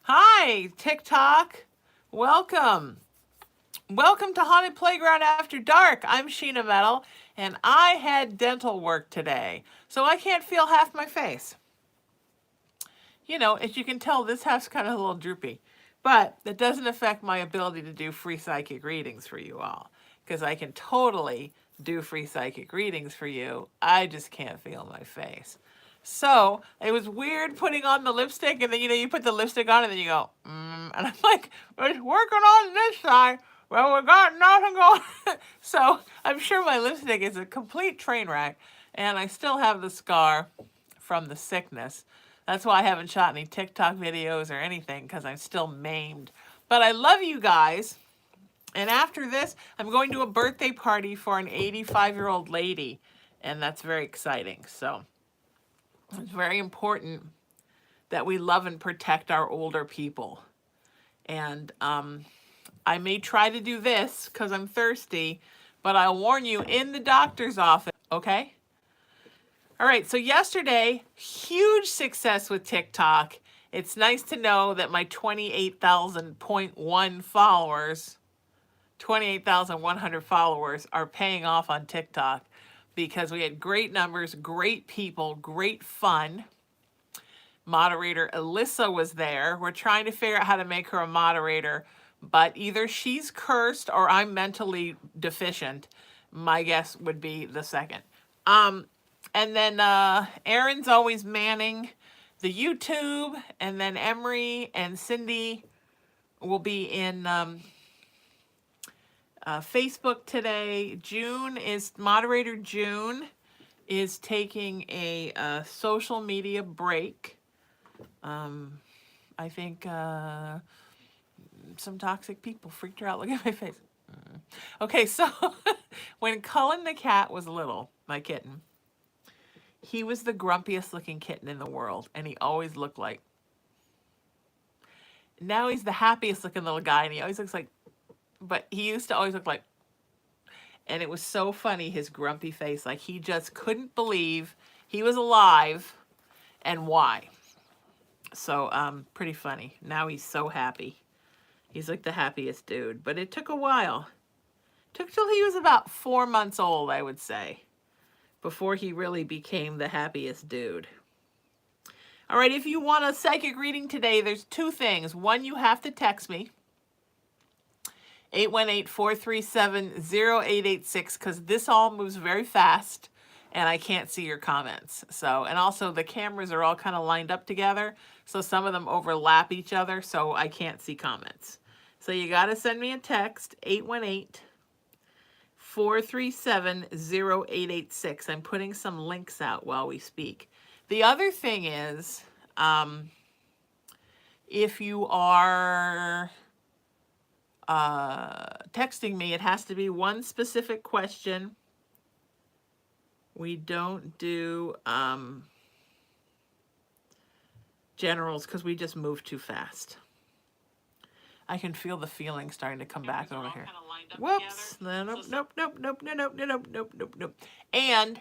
Hi, TikTok. Welcome. Welcome to Haunted Playground After Dark. I'm Sheena Metal, and I had dental work today, so I can't feel half my face. You know, as you can tell, this half's kind of a little droopy, but that doesn't affect my ability to do free psychic readings for you all, because I can totally do free psychic readings for you. I just can't feel my face. So it was weird putting on the lipstick, and then you put the lipstick on, and then you go, and I'm like, it's working on this side. Well, we got nothing going. So I'm sure my lipstick is a complete train wreck, and I still have the scar from the sickness. That's why I haven't shot any TikTok videos or anything, because I'm still maimed. But I love you guys. And after this, I'm going to a birthday party for an 85-year-old lady, and that's very exciting. So it's very important that we love and protect our older people. And I may try to do this because I'm thirsty, but I'll warn you in the doctor's office, okay? All right, so yesterday, huge success with TikTok. It's nice to know that my 28,000.1 followers, 28,100 followers are paying off on TikTok because we had great numbers, great people, great fun. Moderator Alyssa was there. We're trying to figure out how to make her a moderator, but either she's cursed or I'm mentally deficient. My guess would be the second. And then Aaron's always manning the YouTube, and then Emery and Cindy will be in Facebook today. Moderator June is taking a social media break. I think some toxic people freaked her out. Look at my face. Okay, so when Cullen the cat was little, my kitten, he was the grumpiest looking kitten in the world, and he always looked like. Now he's the happiest looking little guy, and he always looks like, but he used to always look like, and it was so funny, his grumpy face. Like he just couldn't believe he was alive and why. So, pretty funny. Now he's so happy. He's like the happiest dude, but it took a while. It took till he was about 4 months old, I would say, before he really became the happiest dude. All right, if you want a psychic reading today, there's two things. One, you have to text me, 818-437-0886, because this all moves very fast, and I can't see your comments. So, and also the cameras are all kind of lined up together, so some of them overlap each other, so I can't see comments. So you got to send me a text, 818-437-0886. I'm putting some links out while we speak. The other thing is, if you are texting me, it has to be one specific question. We don't do generals because we just move too fast. I can feel the feeling starting to come back over here. Whoops. Nope. And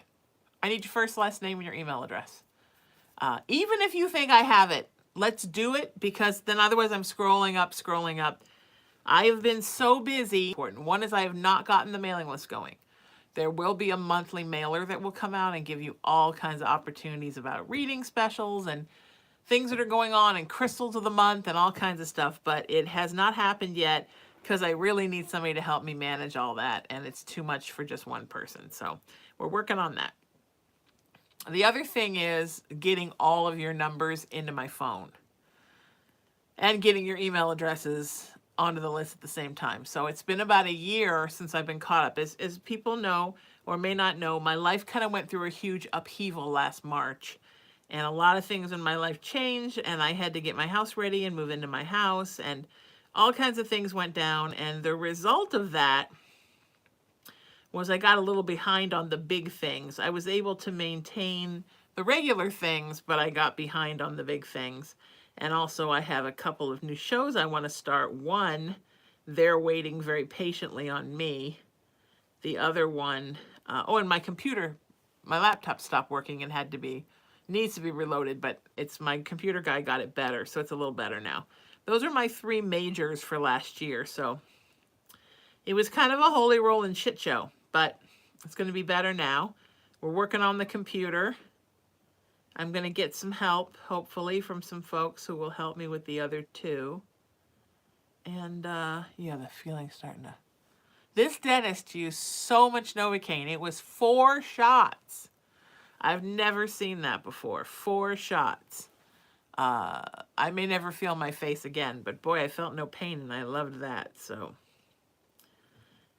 I need your first, last name, and your email address. Even if you think I have it, let's do it, because then otherwise I'm scrolling up. I have been so busy. One is I have not gotten the mailing list going. There will be a monthly mailer that will come out and give you all kinds of opportunities about reading specials and things that are going on and crystals of the month and all kinds of stuff, but it has not happened yet because I really need somebody to help me manage all that, and it's too much for just one person. So we're working on that. The other thing is getting all of your numbers into my phone and getting your email addresses onto the list at the same time. So it's been about a year since I've been caught up. As people know or may not know, my life kind of went through a huge upheaval last March. And a lot of things in my life changed, and I had to get my house ready and move into my house, and all kinds of things went down. And the result of that was I got a little behind on the big things. I was able to maintain the regular things, but I got behind on the big things. And also I have a couple of new shows I want to start. One, they're waiting very patiently on me. The other one, and my computer, my laptop stopped working and had to be Needs to be reloaded, but it's my computer guy got it better, so it's a little better now. Those are my 3 majors for last year, so it was kind of a holy roll and shit show, but it's going to be better now. We're working on the computer. I'm going to get some help, hopefully, from some folks who will help me with the other 2. And, yeah, the feeling's starting to... This dentist used so much Novocaine. It was 4 shots. I've never seen that before. 4 shots. I may never feel my face again, but boy, I felt no pain, and I loved that, so...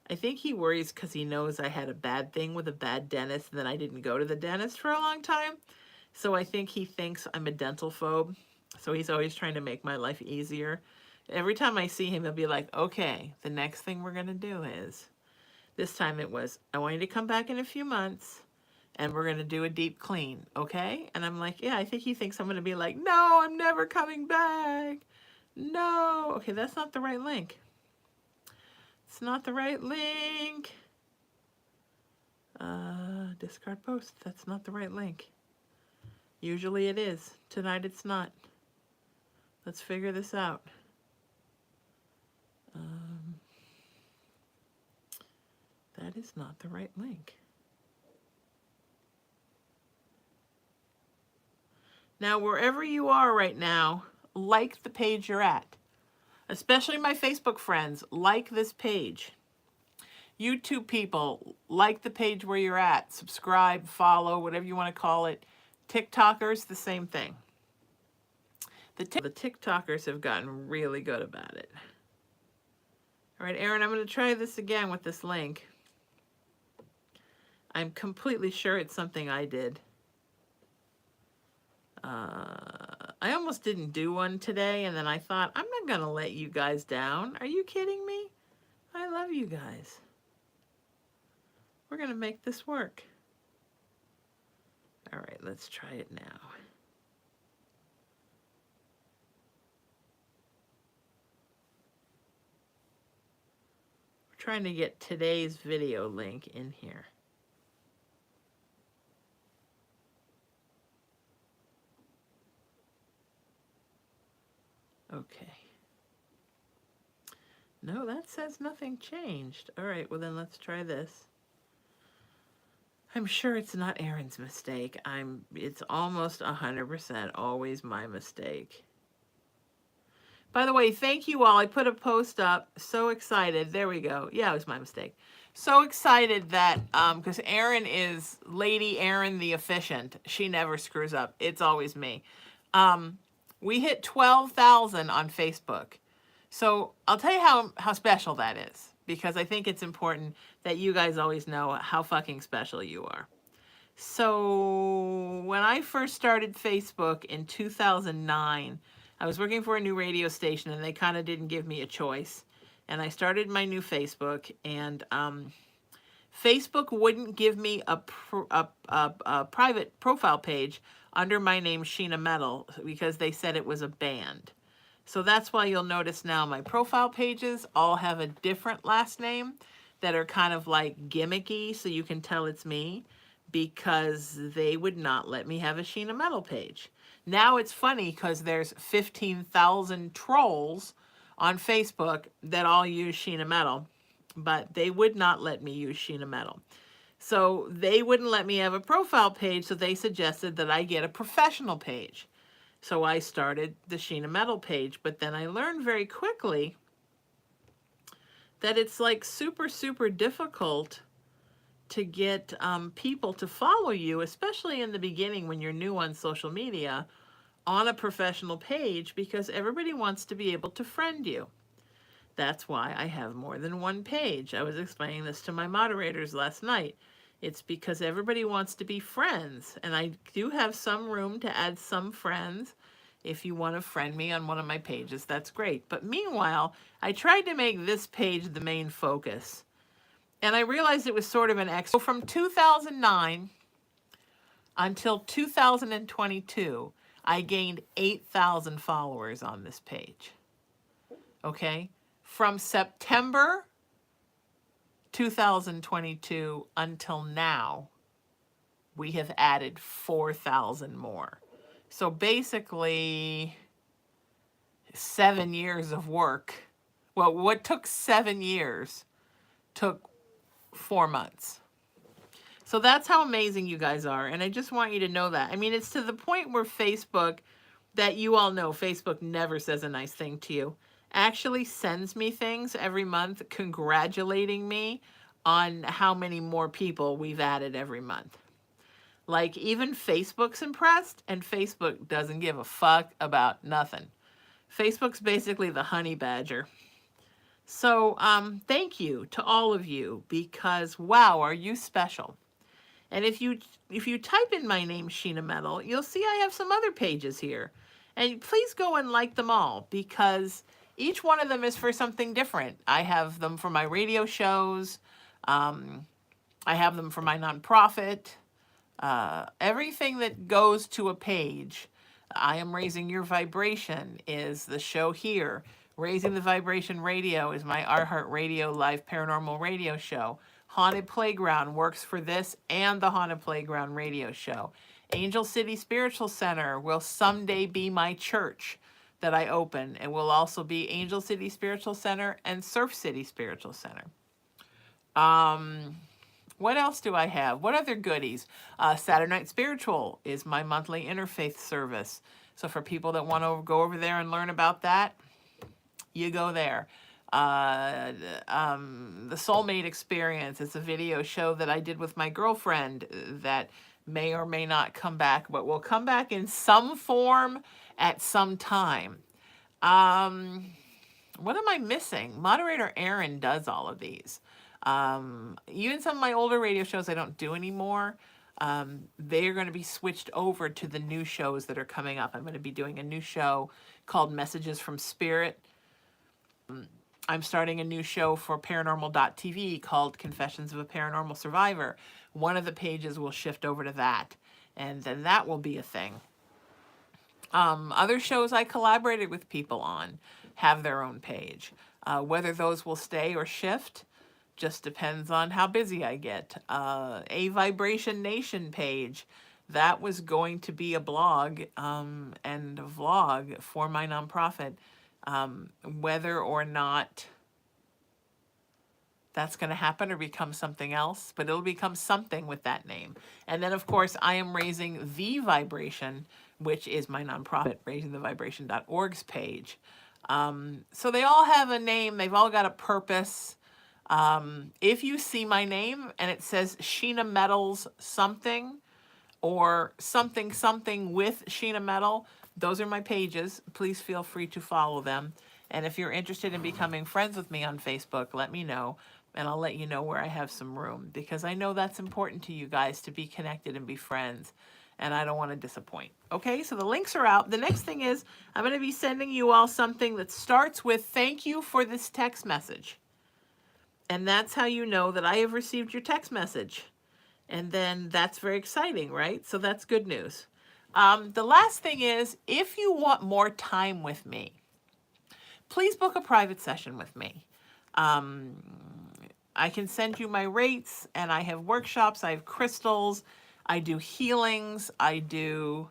I think he worries because he knows I had a bad thing with a bad dentist, and then I didn't go to the dentist for a long time. So I think he thinks I'm a dental phobe. So he's always trying to make my life easier. Every time I see him, he'll be like, okay, the next thing we're going to do is... This time it was, I want you to come back in a few months, and we're going to do a deep clean, okay? And I'm like, yeah, I think he thinks I'm going to be like, no, I'm never coming back. No. Okay, that's not the right link. It's not the right link. Discard post. That's not the right link. Usually it is. Tonight it's not. Let's figure this out. That is not the right link. Now, wherever you are right now, like the page you're at. Especially my Facebook friends, like this page. YouTube people, like the page where you're at. Subscribe, follow, whatever you want to call it. TikTokers, the same thing. The TikTokers have gotten really good about it. All right, Aaron, I'm going to try this again with this link. I'm completely sure it's something I did. I almost didn't do one today, and then I thought, I'm not going to let you guys down. Are you kidding me? I love you guys. We're going to make this work. All right, let's try it now. We're trying to get today's video link in here. Okay. No, that says nothing changed. All right, well then let's try this. I'm sure it's not Aaron's mistake. It's almost 100% always my mistake. By the way, thank you all. I put a post up. So excited. There we go. Yeah, it was my mistake. So excited that, because Aaron is Lady Aaron the Efficient. She never screws up. It's always me. We hit 12,000 on Facebook. So I'll tell you how special that is, because I think it's important that you guys always know how fucking special you are. So when I first started Facebook in 2009, I was working for a new radio station, and they kind of didn't give me a choice. And I started my new Facebook, and Facebook wouldn't give me a private profile page under my name, Sheena Metal, because they said it was a band. So that's why you'll notice now my profile pages all have a different last name that are kind of like gimmicky, so you can tell it's me, because they would not let me have a Sheena Metal page. Now it's funny because there's 15,000 trolls on Facebook that all use Sheena Metal, but they would not let me use Sheena Metal. So they wouldn't let me have a profile page, so they suggested that I get a professional page. So I started the Sheena Metal page, but then I learned very quickly that it's like super, super difficult to get people to follow you, especially in the beginning when you're new on social media, on a professional page, because everybody wants to be able to friend you. That's why I have more than one page. I was explaining this to my moderators last night. It's because everybody wants to be friends, and I do have some room to add some friends. If you want to friend me on one of my pages, that's great. But meanwhile, I tried to make this page the main focus, and I realized it was sort of an extra. So from 2009 until 2022, I gained 8,000 followers on this page. Okay? From September 2022 until now, we have added 4,000 more. So basically 7 years of work. Well, what took 7 years took 4 months. So that's how amazing you guys are. And I just want you to know that. I mean, it's to the point where Facebook, that you all know, Facebook never says a nice thing to you, actually sends me things every month congratulating me on how many more people we've added every month. Like, even Facebook's impressed, and Facebook doesn't give a fuck about nothing. Facebook's basically the honey badger. So thank you to all of you, because wow, are you special. And if you type in my name, Sheena Metal, you'll see I have some other pages here. And please go and like them all, because each one of them is for something different. I have them for my radio shows. I have them for my nonprofit. Everything that goes to a page. I Am Raising Your Vibration is the show here. Raising the Vibration Radio is my iHeart Radio live paranormal radio show. Haunted Playground works for this and the Haunted Playground radio show. Angel City Spiritual Center will someday be my church that I open. It will also be Angel City Spiritual Center and Surf City Spiritual Center. What else do I have? What other goodies? Saturday Night Spiritual is my monthly interfaith service. So for people that want to go over there and learn about that, you go there. The Soulmate Experience is a video show that I did with my girlfriend that may or may not come back, but will come back in some form at some time. What am I missing? Moderator Aaron does all of these. Even some of my older radio shows I don't do anymore. They are going to be switched over to the new shows that are coming up. I'm going to be doing a new show called Messages from Spirit. I'm starting a new show for paranormal.tv called Confessions of a Paranormal Survivor. One of the pages will shift over to that, and then that will be a thing. Other shows I collaborated with people on have their own page. Whether those will stay or shift just depends on how busy I get. A Vibration Nation page, that was going to be a blog and a vlog for my nonprofit. Whether or not that's going to happen or become something else, but it'll become something with that name. And then, of course, I Am Raising the Vibration, which is my nonprofit, raisingthevibration.org's page. So they all have a name. They've all got a purpose. If you see my name and it says Sheena Metal's something or something something with Sheena Metal, those are my pages. Please feel free to follow them. And if you're interested in becoming friends with me on Facebook, let me know, and I'll let you know where I have some room, because I know that's important to you guys to be connected and be friends, and I don't want to disappoint. Okay, so the links are out. The next thing is I'm going to be sending you all something that starts with "Thank you for this text message." And that's how you know that I have received your text message. And then that's very exciting, right? So that's good news. The last thing is, if you want more time with me, please book a private session with me. I can send you my rates, and I have workshops, I have crystals, I do healings, I do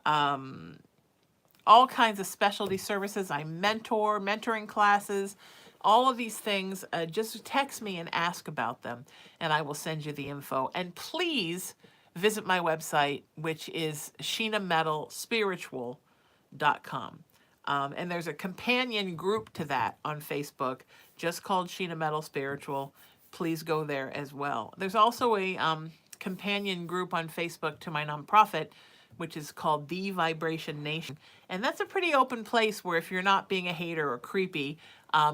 all kinds of specialty services. I mentoring classes, all of these things. Just text me and ask about them, and I will send you the info. And please visit my website, which is sheenametalspiritual.com. And there's a companion group to that on Facebook, just called Sheena Metal Spiritual. Please go there as well. There's also a companion group on Facebook to my nonprofit, which is called The Vibration Nation. And that's a pretty open place where, if you're not being a hater or creepy,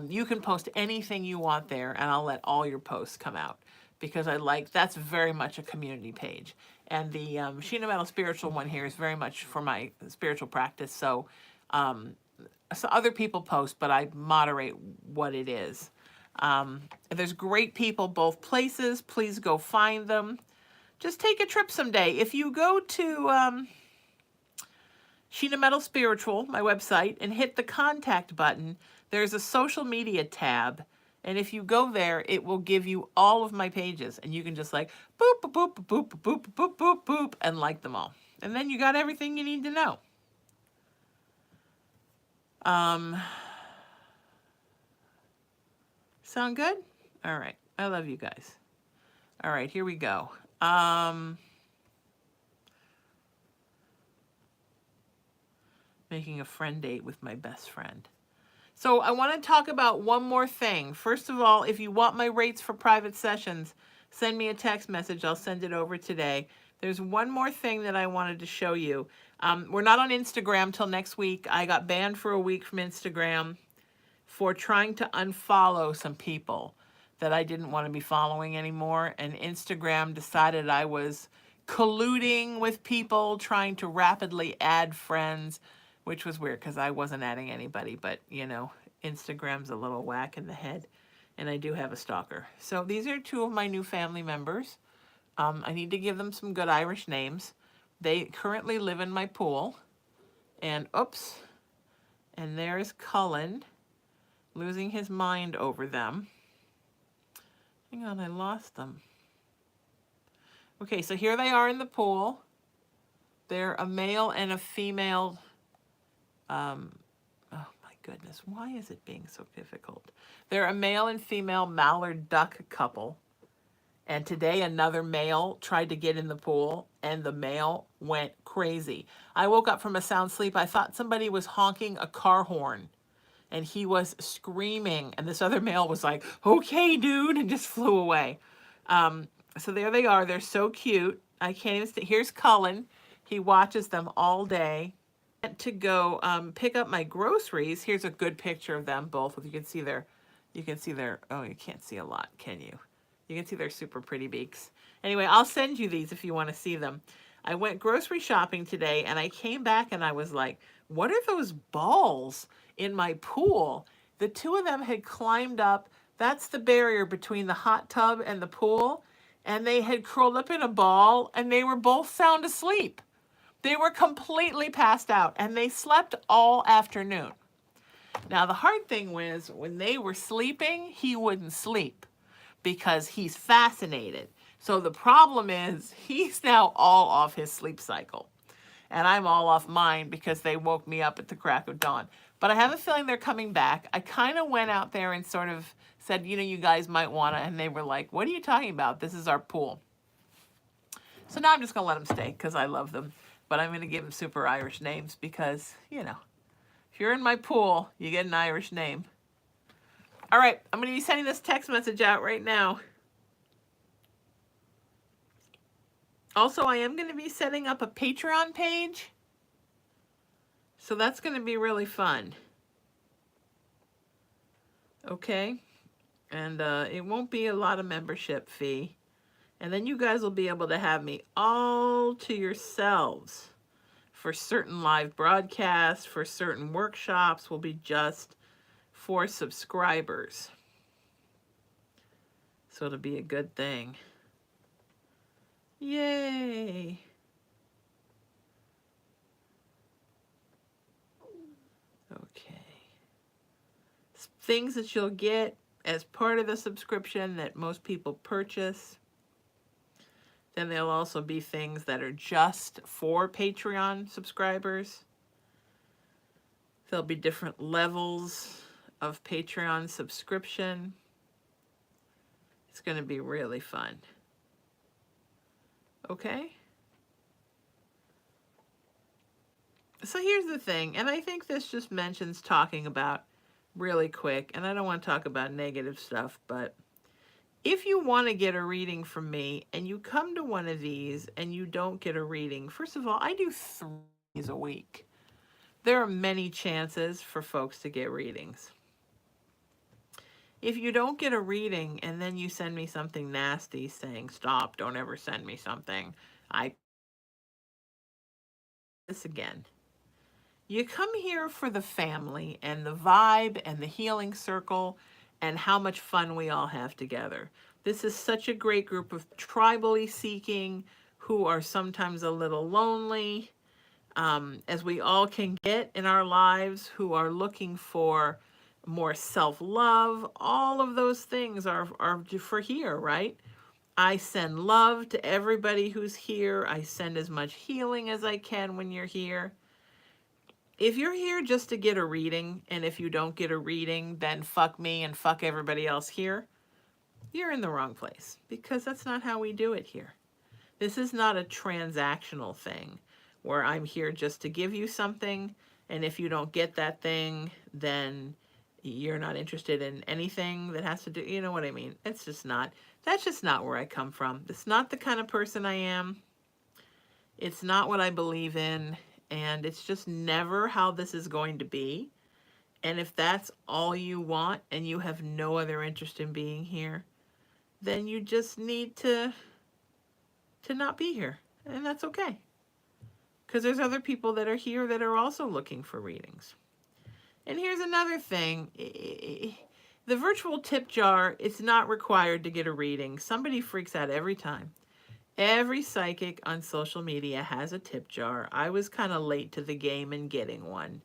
you can post anything you want there, and I'll let all your posts come out, because that's very much a community page. And the Sheena Metal Spiritual one here is very much for my spiritual practice. So other people post, but I moderate what it is. There's great people both places. Please go find them. Just take a trip someday. If you go to Sheena Metal Spiritual, my website, and hit the contact button, there's a social media tab, And if you go there, it will give you all of my pages. And you can just like boop, boop, boop, boop, boop, boop, boop, boop, boop, and like them all. And then you got everything you need to know. Sound good? All right. I love you guys. All right, here we go. Making a friend date with my best friend. So I want to talk about one more thing. First of all, if you want my rates for private sessions, send me a text message. I'll send it over today. There's one more thing that I wanted to show you. We're not on Instagram till next week. I got banned for a week from Instagram for trying to unfollow some people that I didn't want to be following anymore. And Instagram decided I was colluding with people, trying to rapidly add friends, which was weird because I wasn't adding anybody. But, you know, Instagram's a little whack in the head. And I do have a stalker. So these are two of my new family members. I need to give them some good Irish names. They currently live in my pool. And, oops. And there's Cullen, losing his mind over them. Hang on, I lost them. Okay, so here they are in the pool. They're a male and a female. Oh my goodness, why is it being so difficult? They're a male and female mallard duck couple. And today another male tried to get in the pool and the male went crazy. I woke up from a sound sleep. I thought somebody was honking a car horn. And he was screaming, and this other male was like, okay, dude, and just flew away. So there they are. They're so cute. I can't even see. Here's Cullen. He watches them all day. I went to go pick up my groceries. Here's a good picture of them both. You can see their, oh, you can't see a lot, can you? You can see their super pretty beaks. Anyway, I'll send you these if you want to see them. I went grocery shopping today, and I came back, and I was like, what are those balls in my pool? The two of them had climbed up. That's the barrier between the hot tub and the pool. And they had curled up in a ball, and they were both sound asleep. They were completely passed out, and they slept all afternoon. Now, the hard thing was when they were sleeping, he wouldn't sleep because he's fascinated. So the problem is he's now all off his sleep cycle. And I'm all off mine because they woke me up at the crack of dawn. But I have a feeling they're coming back. I kind of went out there and sort of said, you know, you guys might want to. And they were like, what are you talking about? This is our pool. So now I'm just going to let them stay because I love them. But I'm going to give them super Irish names because, you know, if you're in my pool, you get an Irish name. All right, I'm going to be sending this text message out right now. Also, I am going to be setting up a Patreon page. So that's going to be really fun. Okay. And it won't be a lot of membership fee. And then you guys will be able to have me all to yourselves. For certain live broadcasts, for certain workshops, will be just for subscribers. So it'll be a good thing. Yay! Okay. Things that you'll get as part of the subscription that most people purchase. Then there'll also be things that are just for Patreon subscribers. There'll be different levels of Patreon subscription. It's going to be really fun. Okay? So here's the thing, and I think this just mentions talking about really quick, and I don't want to talk about negative stuff, but if you want to get a reading from me and you come to one of these and you don't get a reading, first of all, I do 3 a week. There are many chances for folks to get readings. If you don't get a reading and then you send me something nasty saying, stop, don't ever send me something, I this again. You come here for the family and the vibe and the healing circle and how much fun we all have together. This is such a great group of tribally seeking who are sometimes a little lonely, as we all can get in our lives, who are looking for more self-love. All of those things are for here, right? I send love to everybody who's here. I send as much healing as I can when you're here. If you're here just to get a reading, and if you don't get a reading, then fuck me and fuck everybody else here, you're in the wrong place, because that's not how we do it here. This is not a transactional thing where I'm here just to give you something, and if you don't get that thing, then you're not interested in anything that has to do, you know what I mean? It's just not, that's just not where I come from. It's not the kind of person I am. It's not what I believe in, and it's just never how this is going to be. And if that's all you want and you have no other interest in being here, then you just need to not be here. And that's okay. Because there's other people that are here that are also looking for readings. And here's another thing. The virtual tip jar, it's not required to get a reading. Somebody freaks out every time. Every psychic on social media has a tip jar. I was kind of late to the game in getting one,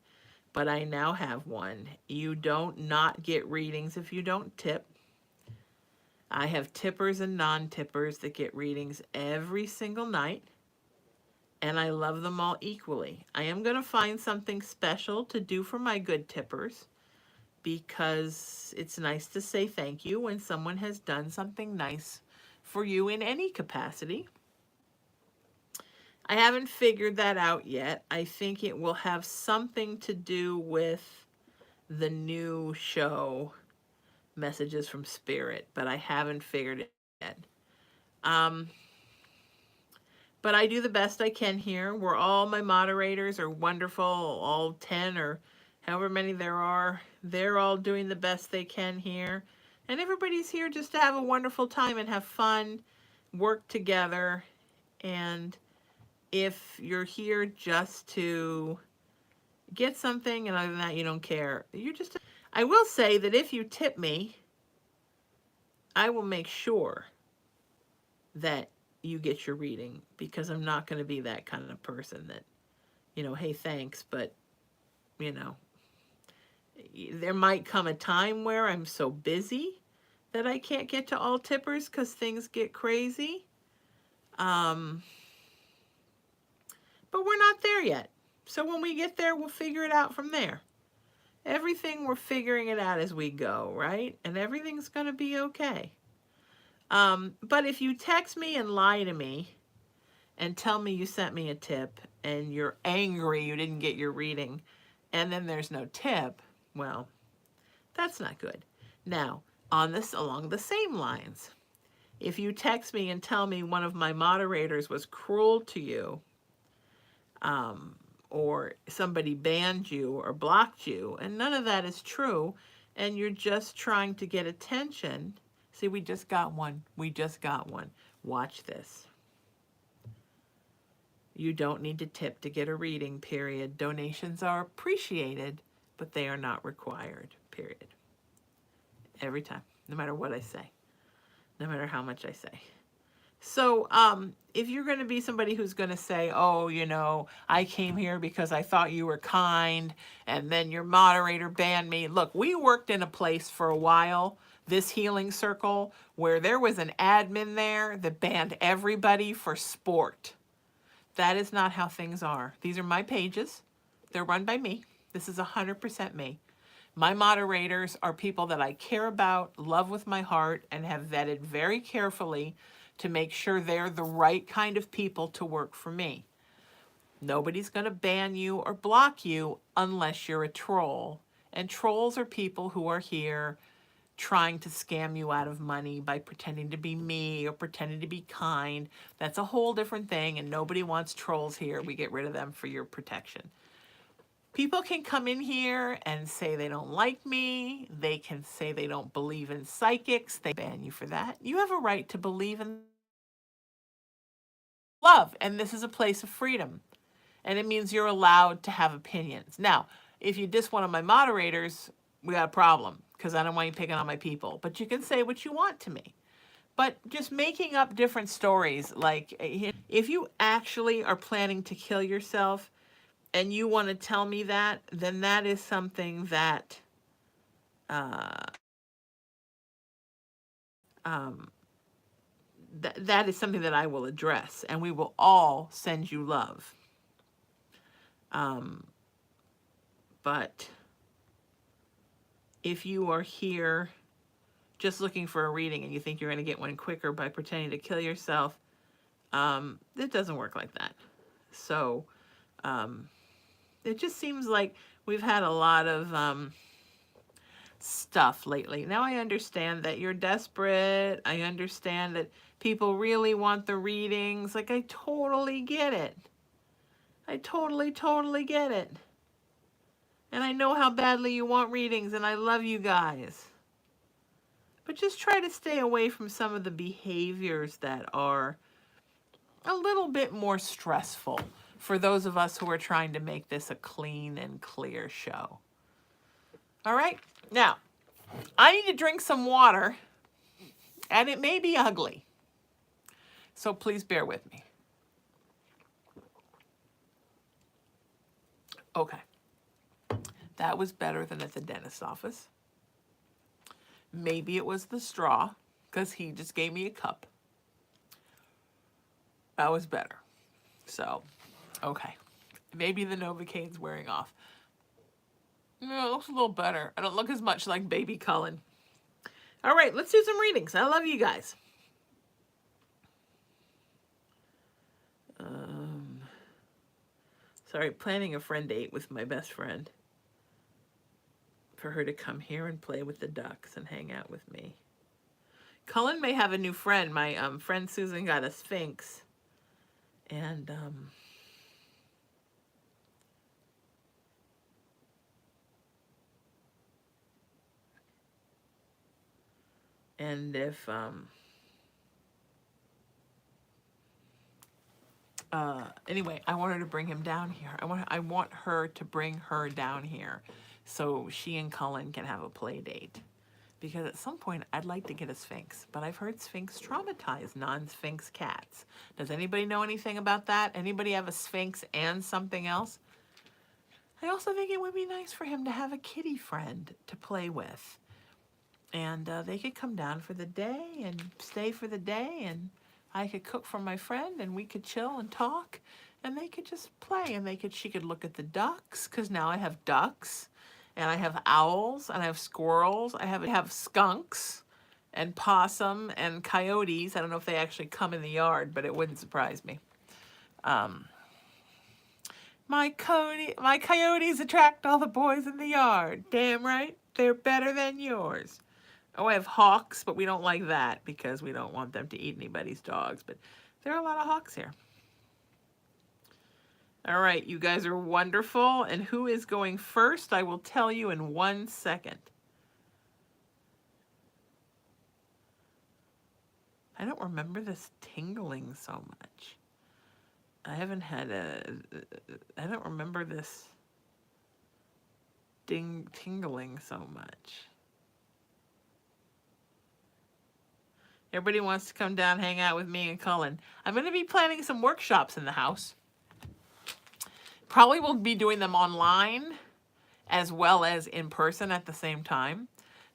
but I now have one. You don't not get readings if you don't tip. I have tippers and non-tippers that get readings every single night, and I love them all equally. I am going to find something special to do for my good tippers, because it's nice to say thank you when someone has done something nice for you in any capacity. I haven't figured that out yet. I think it will have something to do with the new show, Messages from Spirit, but I haven't figured it yet. But I do the best I can here. All my moderators are wonderful, all 10 or however many there are. They're all doing the best they can here. And everybody's here just to have a wonderful time and have fun, work together. And if you're here just to get something and other than that you don't care, you're just... I will say that if you tip me, I will make sure that you get your reading, because I'm not going to be that kind of person that, you know, hey, thanks, but, you know, there might come a time where I'm so busy that I can't get to all tippers because things get crazy. But we're not there yet. So when we get there, we'll figure it out from there. Everything, we're figuring it out as we go, right? And everything's going to be okay. But if you text me and lie to me and tell me you sent me a tip and you're angry you didn't get your reading, and then there's no tip, well, that's not good. Now, along the same lines, if you text me and tell me one of my moderators was cruel to you, or somebody banned you or blocked you, and none of that is true, and you're just trying to get attention. See, we just got one. We just got one. Watch this. You don't need to tip to get a reading, period. Donations are appreciated, but they are not required, period. Every time, no matter what I say, no matter how much I say. So if you're going to be somebody who's going to say, oh, you know, I came here because I thought you were kind, and then your moderator banned me. Look, we worked in a place for a while, this healing circle, where there was an admin there that banned everybody for sport. That is not how things are. These are my pages. They're run by me. This is 100% me. My moderators are people that I care about, love with my heart, and have vetted very carefully to make sure they're the right kind of people to work for me. Nobody's going to ban you or block you unless you're a troll. And trolls are people who are here trying to scam you out of money by pretending to be me or pretending to be kind. That's a whole different thing, and nobody wants trolls here. We get rid of them for your protection. People can come in here and say they don't like me. They can say they don't believe in psychics. They ban you for that. You have a right to believe in love, and this is a place of freedom. And it means you're allowed to have opinions. Now, if you diss one of my moderators, we got a problem, because I don't want you picking on my people. But you can say what you want to me. But just making up different stories, like if you actually are planning to kill yourself and you want to tell me that, then that is something that uh, um, that is something that I will address, and we will all send you love. Um, but if you are here just looking for a reading and you think you're going to get one quicker by pretending to kill yourself, it doesn't work like that. So it just seems like we've had a lot of stuff lately. Now I understand that you're desperate. I understand that people really want the readings. Like, I totally get it. I totally get it. And I know how badly you want readings, and I love you guys. But just try to stay away from some of the behaviors that are a little bit more stressful for those of us who are trying to make this a clean and clear show. All right? Now, I need to drink some water, and it may be ugly. So please bear with me. Okay. That was better than at the dentist's office. Maybe it was the straw, because he just gave me a cup. That was better. So, okay. Maybe the Novocaine's wearing off. No, it looks a little better. I don't look as much like baby Cullen. All right, let's do some readings. I love you guys. Sorry, planning a friend date with my best friend. For her to come here and play with the ducks and hang out with me. Cullen may have a new friend. My friend Susan got a Sphinx. And if anyway, I want her to bring him down here. I want her to bring her down here so she and Cullen can have a play date. Because at some point, I'd like to get a Sphinx. But I've heard Sphinx traumatize non-Sphinx cats. Does anybody know anything about that? Anybody have a Sphinx and something else? I also think it would be nice for him to have a kitty friend to play with. And they could come down for the day and stay for the day. And I could cook for my friend and we could chill and talk. And they could just play. And she could look at the ducks, because now I have ducks. And I have owls, and I have squirrels. I have skunks and possum and coyotes. I don't know if they actually come in the yard, but it wouldn't surprise me. My coyotes attract all the boys in the yard. Damn right. They're better than yours. Oh, I have hawks, but we don't like that because we don't want them to eat anybody's dogs. But there are a lot of hawks here. All right, you guys are wonderful. And who is going first? I will tell you in 1 second. I don't remember this tingling so much. I don't remember this tingling so much. Everybody wants to come down, hang out with me and Cullen. I'm going to be planning some workshops in the house. Probably will be doing them online as well as in person at the same time.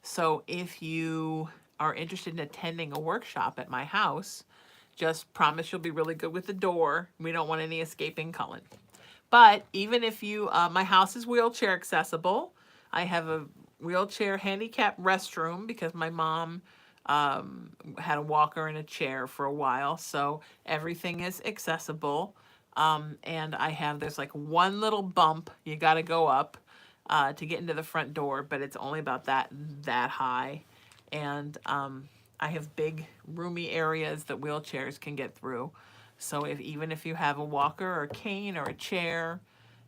So if you are interested in attending a workshop at my house, just promise you'll be really good with the door. We don't want any escaping Cullen. But even if you, my house is wheelchair accessible. I have a wheelchair handicap restroom because my mom had a walker and a chair for a while. So everything is accessible. And there's like one little bump you got to go up to get into the front door, but it's only about that high. And I have big roomy areas that wheelchairs can get through. So even if you have a walker or a cane or a chair,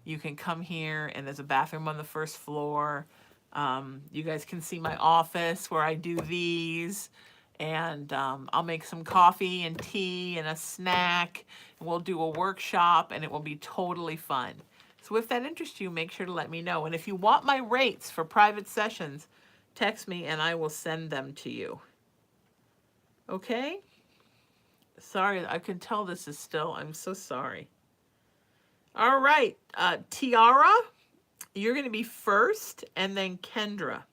you can come here, and there's a bathroom on the first floor. You guys can see my office where I do these. And I'll make some coffee and tea and a snack. And we'll do a workshop, and it will be totally fun. So if that interests you, make sure to let me know. And if you want my rates for private sessions, text me and I will send them to you. Okay? Sorry, I can tell this is still, I'm so sorry. All right, Tiara, you're going to be first, and then Kendra.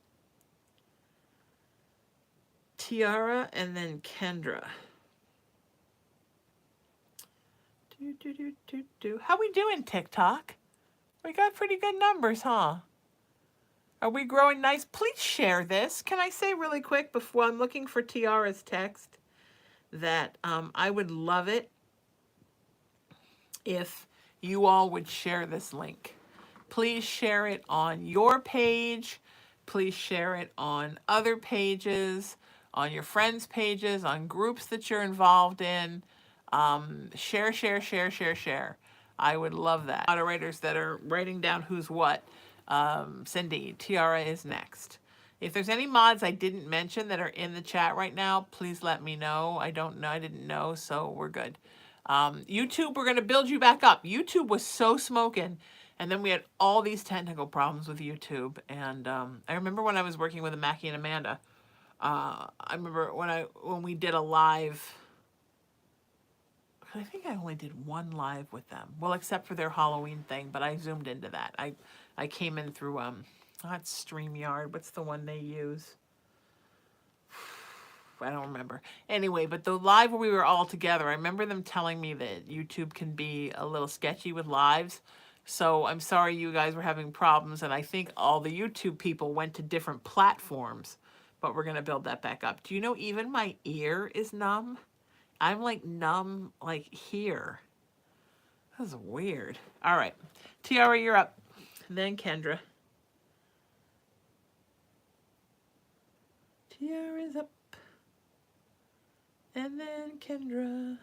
Tiara and then Kendra. How we doing, TikTok? We got pretty good numbers, huh? Are we growing nice? Please share this. Can I say really quick before I'm looking for Tiara's text that I would love it if you all would share this link. Please share it on your page. Please share it on other pages, on your friends' pages, on groups that you're involved in. Share, share, share, share, share. I would love that. Moderators that are writing down who's what. Cindy, Tiara is next. If there's any mods I didn't mention that are in the chat right now, please let me know. I don't know. I didn't know, so we're good. YouTube, we're going to build you back up. YouTube was so smoking. And then we had all these technical problems with YouTube. And I remember when I was working with Mackie and Amanda, I remember when we did a live, I think I only did one live with them. Well, except for their Halloween thing, but I zoomed into that. I came in through, not StreamYard. What's the one they use? I don't remember. Anyway, but the live where we were all together, I remember them telling me that YouTube can be a little sketchy with lives. So I'm sorry you guys were having problems, and I think all the YouTube people went to different platforms, but we're going to build that back up. Do you know even my ear is numb? I'm like numb like here. That's weird. All right. Tiara, you're up. And then Kendra. Tiara's up. And then Kendra.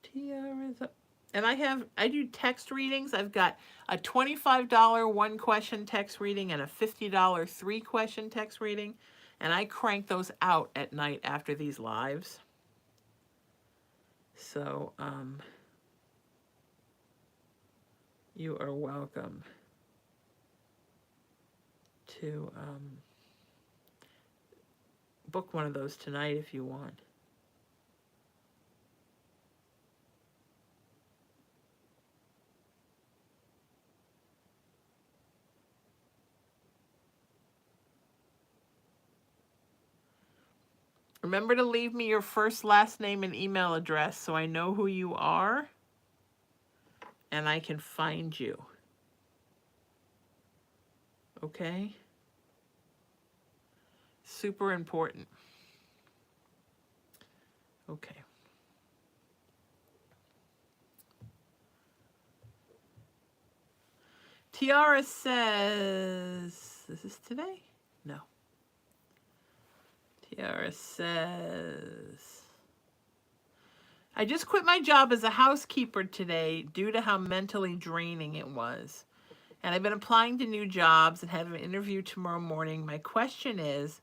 Tiara's up. And I do text readings. I've got a $25 one question text reading and a $50 three question text reading. And I crank those out at night after these lives. So, you are welcome to book one of those tonight if you want. Remember to leave me your first, last name, and email address so I know who you are and I can find you. Okay? Super important. Okay. Tiara says, is this today? No. Tiara says, I just quit my job as a housekeeper today due to how mentally draining it was. And I've been applying to new jobs and have an interview tomorrow morning. My question is,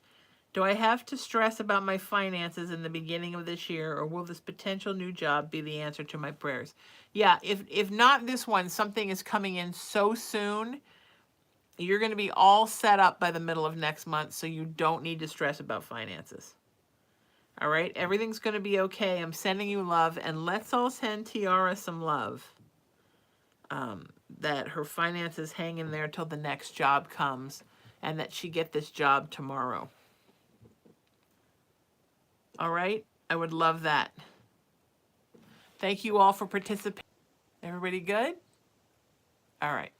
do I have to stress about my finances in the beginning of this year, or will this potential new job be the answer to my prayers? Yeah, if not this one, something is coming in so soon, you're going to be all set up by the middle of next month, so you don't need to stress about finances. All right? Everything's going to be okay. I'm sending you love, and let's all send Tiara some love. That her finances hang in there till the next job comes, and that she get this job tomorrow. All right? I would love that. Thank you all for participating. Everybody good? All right.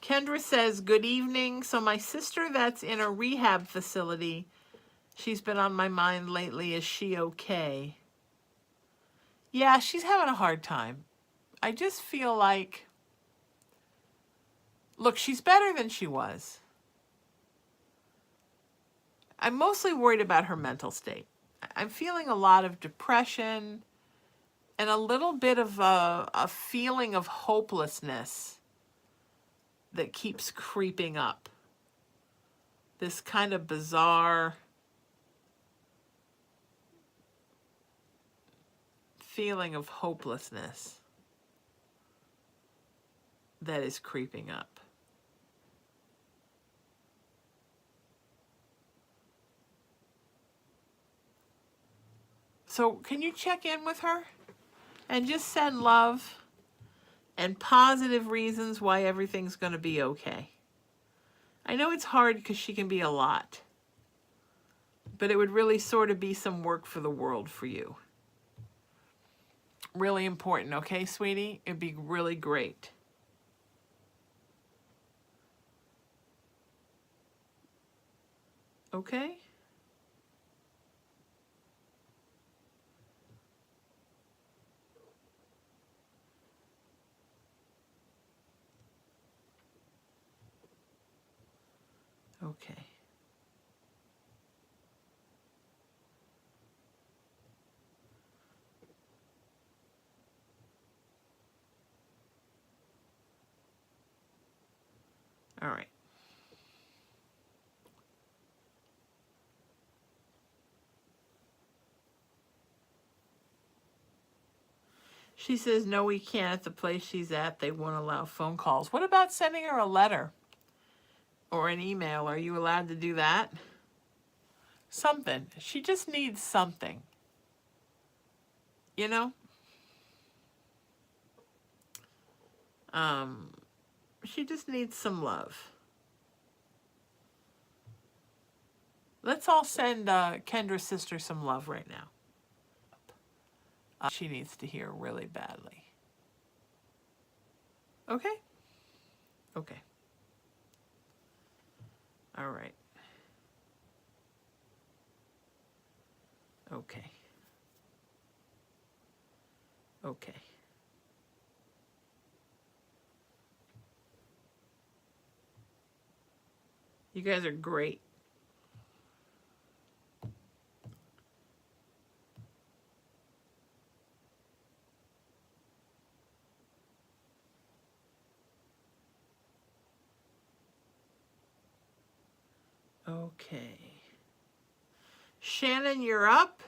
Kendra says, good evening. So my sister that's in a rehab facility, she's been on my mind lately. Is she okay? Yeah, she's having a hard time. I just feel like, look, she's better than she was. I'm mostly worried about her mental state. I'm feeling a lot of depression and a little bit of a feeling of hopelessness that keeps creeping up. This kind of bizarre feeling of hopelessness that is creeping up. So can you check in with her and just send love and positive reasons why everything's going to be okay? I know it's hard because she can be a lot, but it would really sort of be some work for the world for you. Really important, okay, sweetie? It'd be really great. Okay? Okay. All right. She says, no, we can't. At the place she's at, they won't allow phone calls. What about sending her a letter or an email? Are you allowed to do that? Something. She just needs something. You know? She just needs some love. Let's all send Kendra's sister some love right now. She needs to hear really badly. Okay? Okay. All right. Okay. Okay. You guys are great. Okay. Shannon, you're up.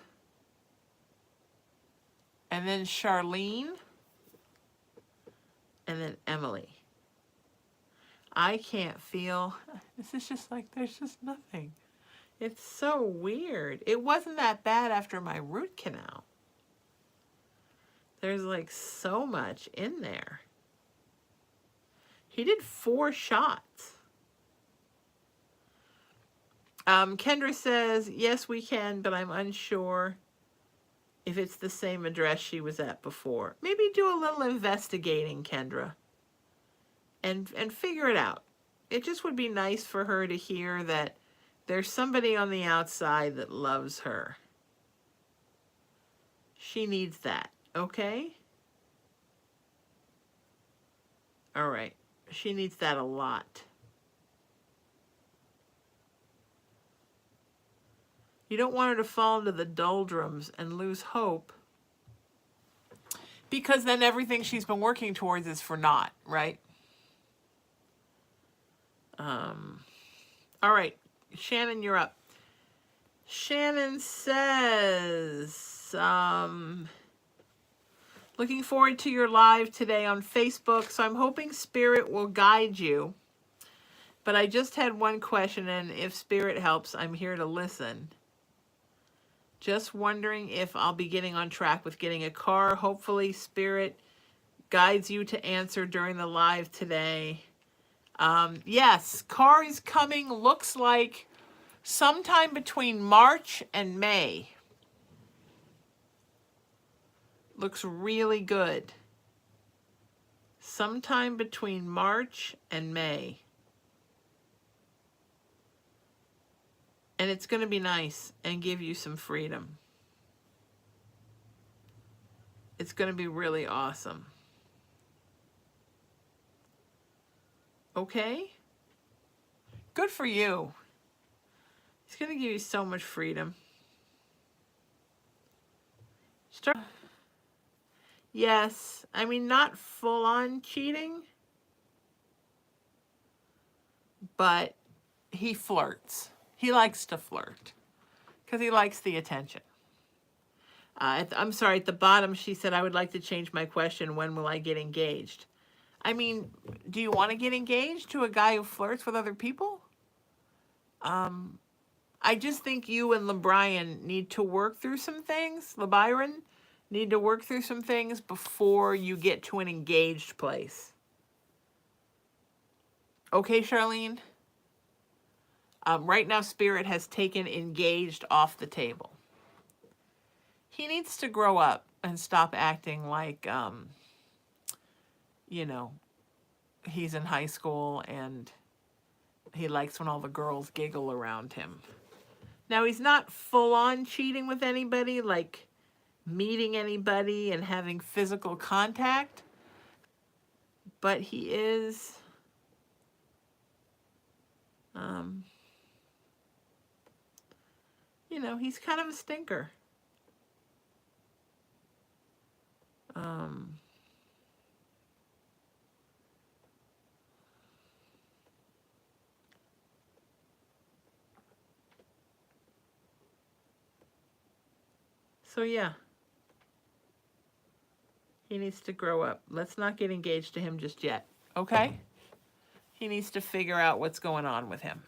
And then Charlene. And then Emily. I can't feel. This is just like, there's just nothing. It's so weird. It wasn't that bad after my root canal. There's like so much in there. He did 4 shots. Kendra says, yes, we can, but I'm unsure if it's the same address she was at before. Maybe do a little investigating, Kendra, and figure it out. It just would be nice for her to hear that there's somebody on the outside that loves her. She needs that, okay? All right. She needs that a lot. You don't want her to fall into the doldrums and lose hope, because then everything she's been working towards is for naught, right? All right, Shannon, you're up. Shannon says, looking forward to your live today on Facebook. So I'm hoping Spirit will guide you. But I just had one question, and if Spirit helps, I'm here to listen. Just wondering if I'll be getting on track with getting a car. Hopefully Spirit guides you to answer during the live today. Yes, car is coming, looks like sometime between March and May. Looks really good. Sometime between March and May. And it's going to be nice and give you some freedom. It's going to be really awesome. Okay? Good for you. It's going to give you so much freedom. Yes, I mean, not full-on cheating, but he flirts. He likes to flirt because he likes the attention. I'm sorry, at the bottom she said, I would like to change my question. When will I get engaged? I mean, do you want to get engaged to a guy who flirts with other people? I just think you and LeBrian need to work through some things. LeByron need to work through some things before you get to an engaged place. Okay, Charlene? Right now, Spirit has taken engaged off the table. He needs to grow up and stop acting like, you know, he's in high school and he likes when all the girls giggle around him. Now, he's not full on cheating with anybody, like meeting anybody and having physical contact, but he is, you know, he's kind of a stinker. So yeah, he needs to grow up. Let's not get engaged to him just yet, okay? He needs to figure out what's going on with him.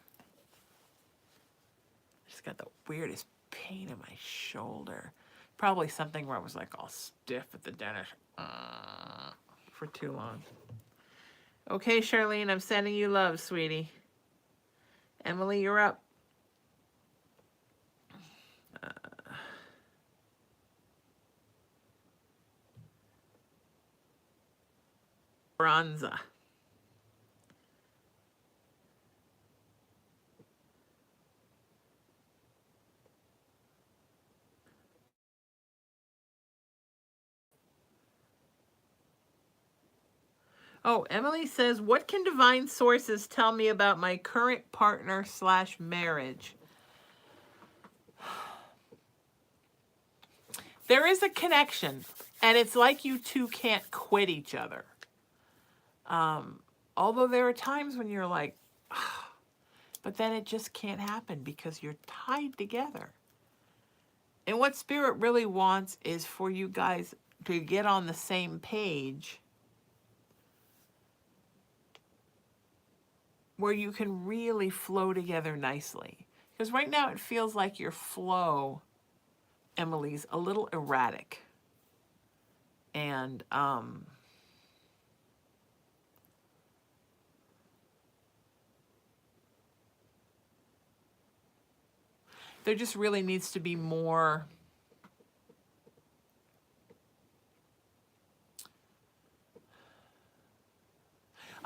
I just got the weirdest pain in my shoulder. Probably something where I was like all stiff at the dentist for too long. Okay, Charlene, I'm sending you love, sweetie. Emily, you're up. Bronza. Oh, Emily says, what can divine sources tell me about my current partner / marriage? There is a connection, and it's like you two can't quit each other. Although there are times when you're like, but then it just can't happen because you're tied together. And what Spirit really wants is for you guys to get on the same page where you can really flow together nicely. Because right now it feels like your flow, Emily's, a little erratic. And there just really needs to be more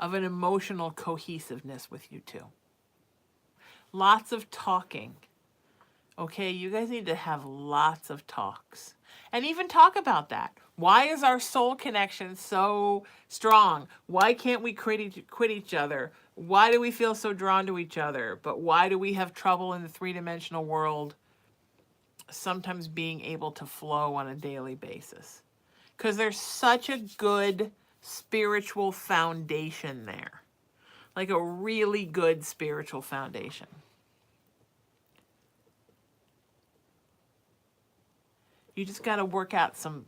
of an emotional cohesiveness with you two. Lots of talking. Okay, you guys need to have lots of talks. And even talk about that. Why is our soul connection so strong? Why can't we quit each other? Why do we feel so drawn to each other? But why do we have trouble in the three-dimensional world sometimes being able to flow on a daily basis? Because there's such a good spiritual foundation there. Like a really good spiritual foundation. You just got to work out some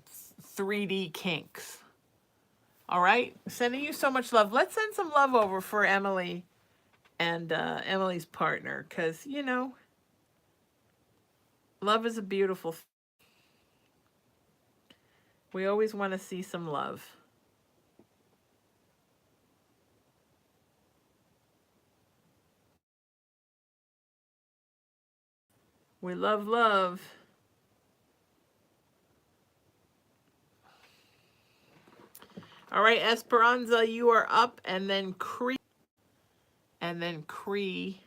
3D kinks. All right? Sending you so much love. Let's send some love over for Emily and Emily's partner. Because, you know, love is a beautiful thing. We always want to see some love. We love love. All right, Esperanza, you are up, and then Cree. And then Cree.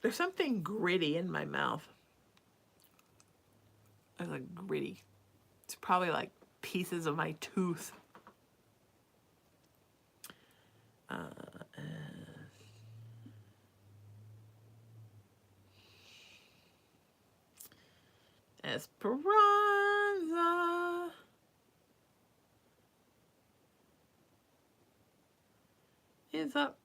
There's something gritty in my mouth. There's a gritty. It's probably like pieces of my tooth. Esperanza is up.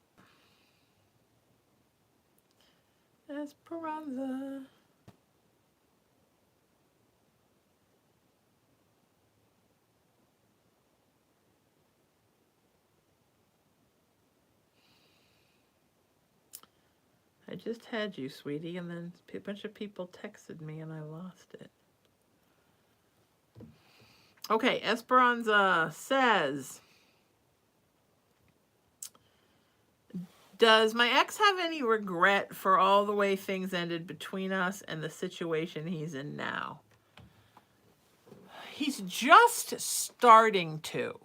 Esperanza. I just had you, sweetie, and then a bunch of people texted me and I lost it. Okay, Esperanza says, does my ex have any regret for all the way things ended between us and the situation he's in now? He's just starting to.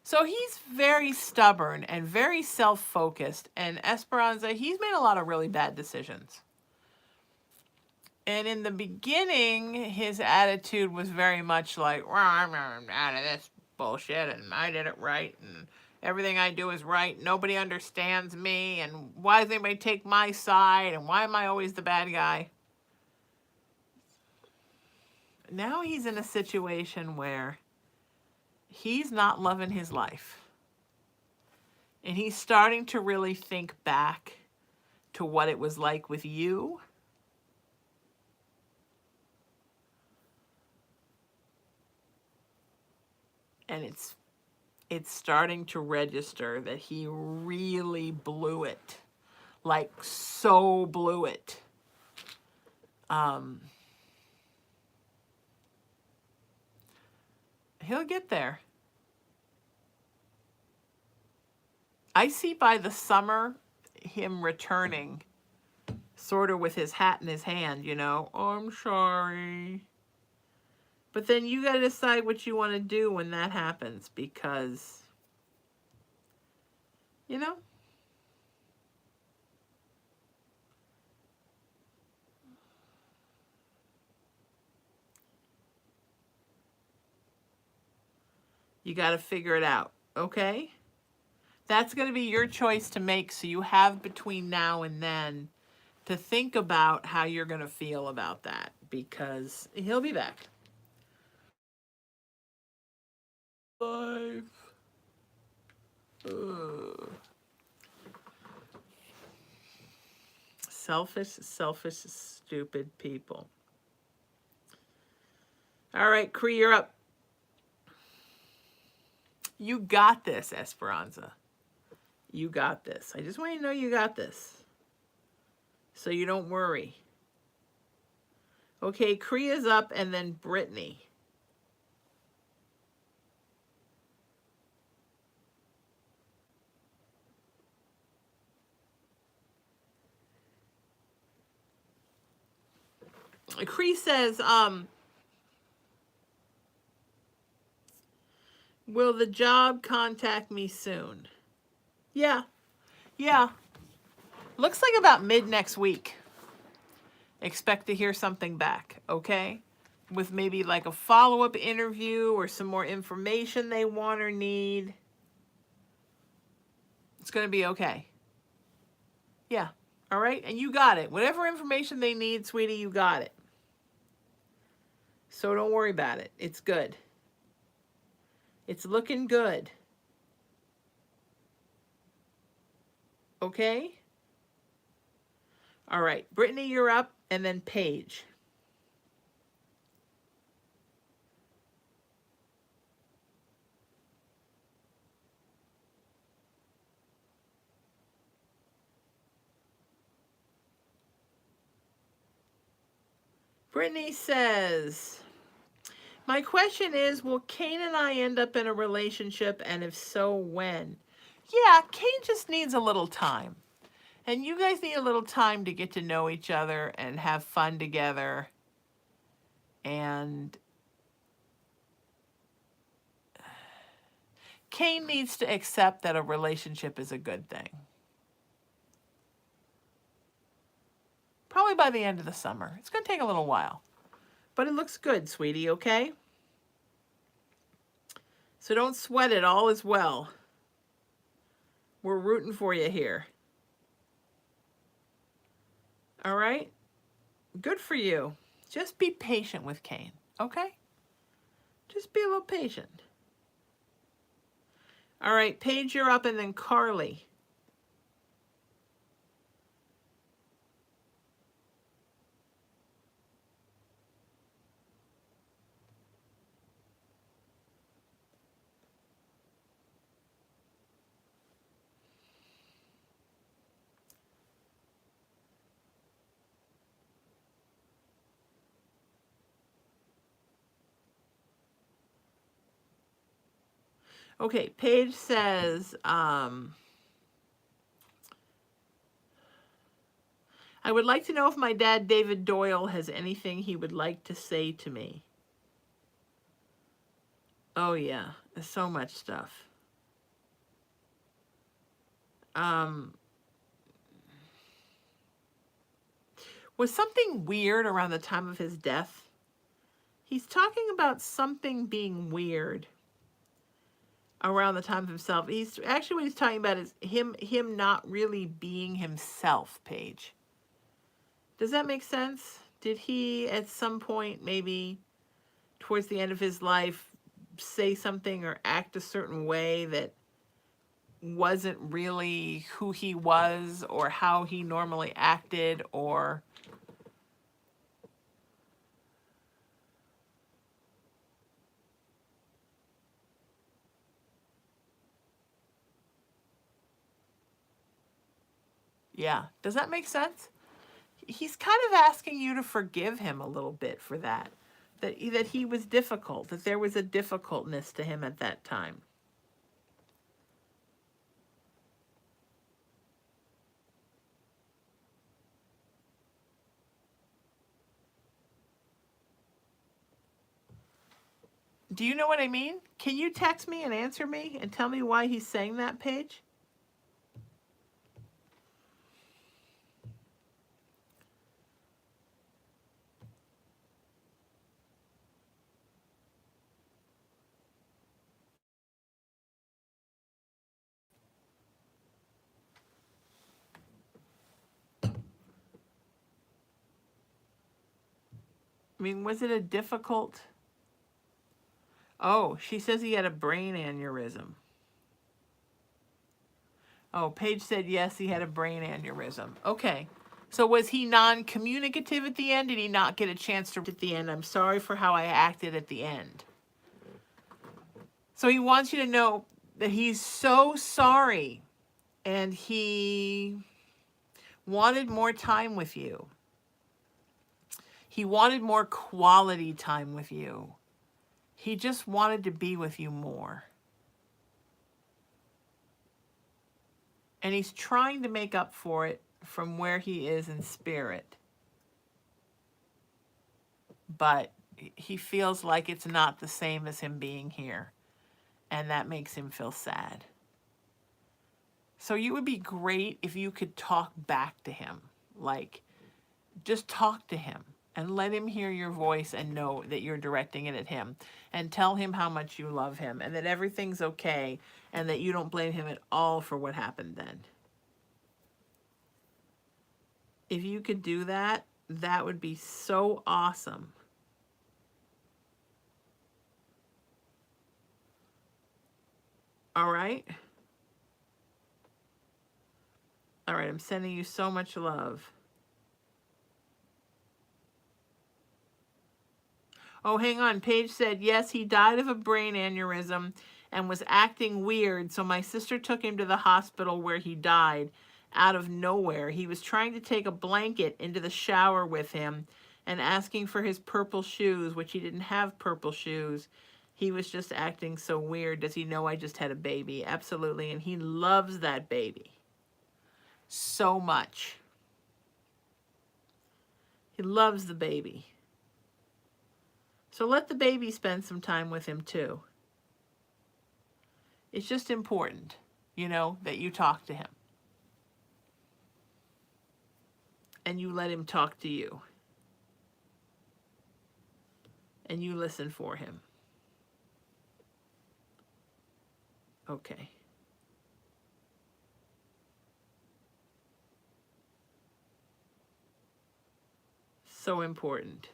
So he's very stubborn and very self-focused. And Esperanza, he's made a lot of really bad decisions. And in the beginning, his attitude was very much like, well, I'm out of this bullshit and I did it right and everything I do is right. Nobody understands me and why does anybody take my side and why am I always the bad guy? Now he's in a situation where he's not loving his life. And he's starting to really think back to what it was like with you. And it's starting to register that he really blew it. Like, so blew it. He'll get there. I see by the summer him returning, sort of with his hat in his hand, you know, oh, I'm sorry. But then you got to decide what you want to do when that happens, because, you know, you got to figure it out, okay? That's going to be your choice to make, so you have between now and then to think about how you're going to feel about that, because he'll be back. Life. Selfish, stupid people. All right, Cree, you're up. You got this, Esperanza. You got this. I just want you to know you got this, so you don't worry. Okay, Cree is up, and then Brittany. Cree says, will the job contact me soon? Yeah. Looks like about mid next week. Expect to hear something back, okay? With maybe like a follow-up interview or some more information they want or need. It's going to be okay. Yeah. All right? And you got it. Whatever information they need, sweetie, you got it. So don't worry about it. It's good. It's looking good. Okay? All right. Brittany, you're up. And then Paige. Brittany says, my question is, will Kane and I end up in a relationship, and if so, when? Yeah, Kane just needs a little time. And you guys need a little time to get to know each other and have fun together. And Kane needs to accept that a relationship is a good thing. Probably by the end of the summer. It's going to take a little while. But it looks good, sweetie, okay? So don't sweat it. All is well. We're rooting for you here. All right? Good for you. Just be patient with Kane, okay? Just be a little patient. All right, Paige, you're up, and then Carly. Okay, Paige says, I would like to know if my dad, David Doyle, has anything he would like to say to me. Oh, yeah. There's so much stuff. Was something weird around the time of his death? He's talking about something being weird around the time of himself. He's actually, what he's talking about is him not really being himself, Paige. Does that make sense? Did he at some point, maybe towards the end of his life, say something or act a certain way that wasn't really who he was or how he normally acted? Or yeah, does that make sense? He's kind of asking you to forgive him a little bit for that. That he was difficult, that there was a difficultness to him at that time. Do you know what I mean? Can you text me and answer me and tell me why he's saying that, Paige? I mean, was it a difficult... Oh, she says he had a brain aneurysm. Oh, Paige said yes, he had a brain aneurysm. Okay. So was he non-communicative at the end? Did he not get a chance to at the end? I'm sorry for how I acted at the end. So he wants you to know that he's so sorry and he wanted more time with you. He wanted more quality time with you. He just wanted to be with you more. And he's trying to make up for it from where he is in spirit. But he feels like it's not the same as him being here. And that makes him feel sad. So it would be great if you could talk back to him. Like, just talk to him and let him hear your voice and know that you're directing it at him. And tell him how much you love him and that everything's okay and that you don't blame him at all for what happened then. If you could do that, that would be so awesome. All right? All right, I'm sending you so much love. Oh, hang on. Paige said, yes, he died of a brain aneurysm and was acting weird, so my sister took him to the hospital where he died out of nowhere. He was trying to take a blanket into the shower with him and asking for his purple shoes, which he didn't have purple shoes. He was just acting so weird. Does he know I just had a baby? Absolutely, and he loves that baby so much. He loves the baby. So let the baby spend some time with him too. It's just important, you know, that you talk to him. And you let him talk to you. And you listen for him. Okay. So important.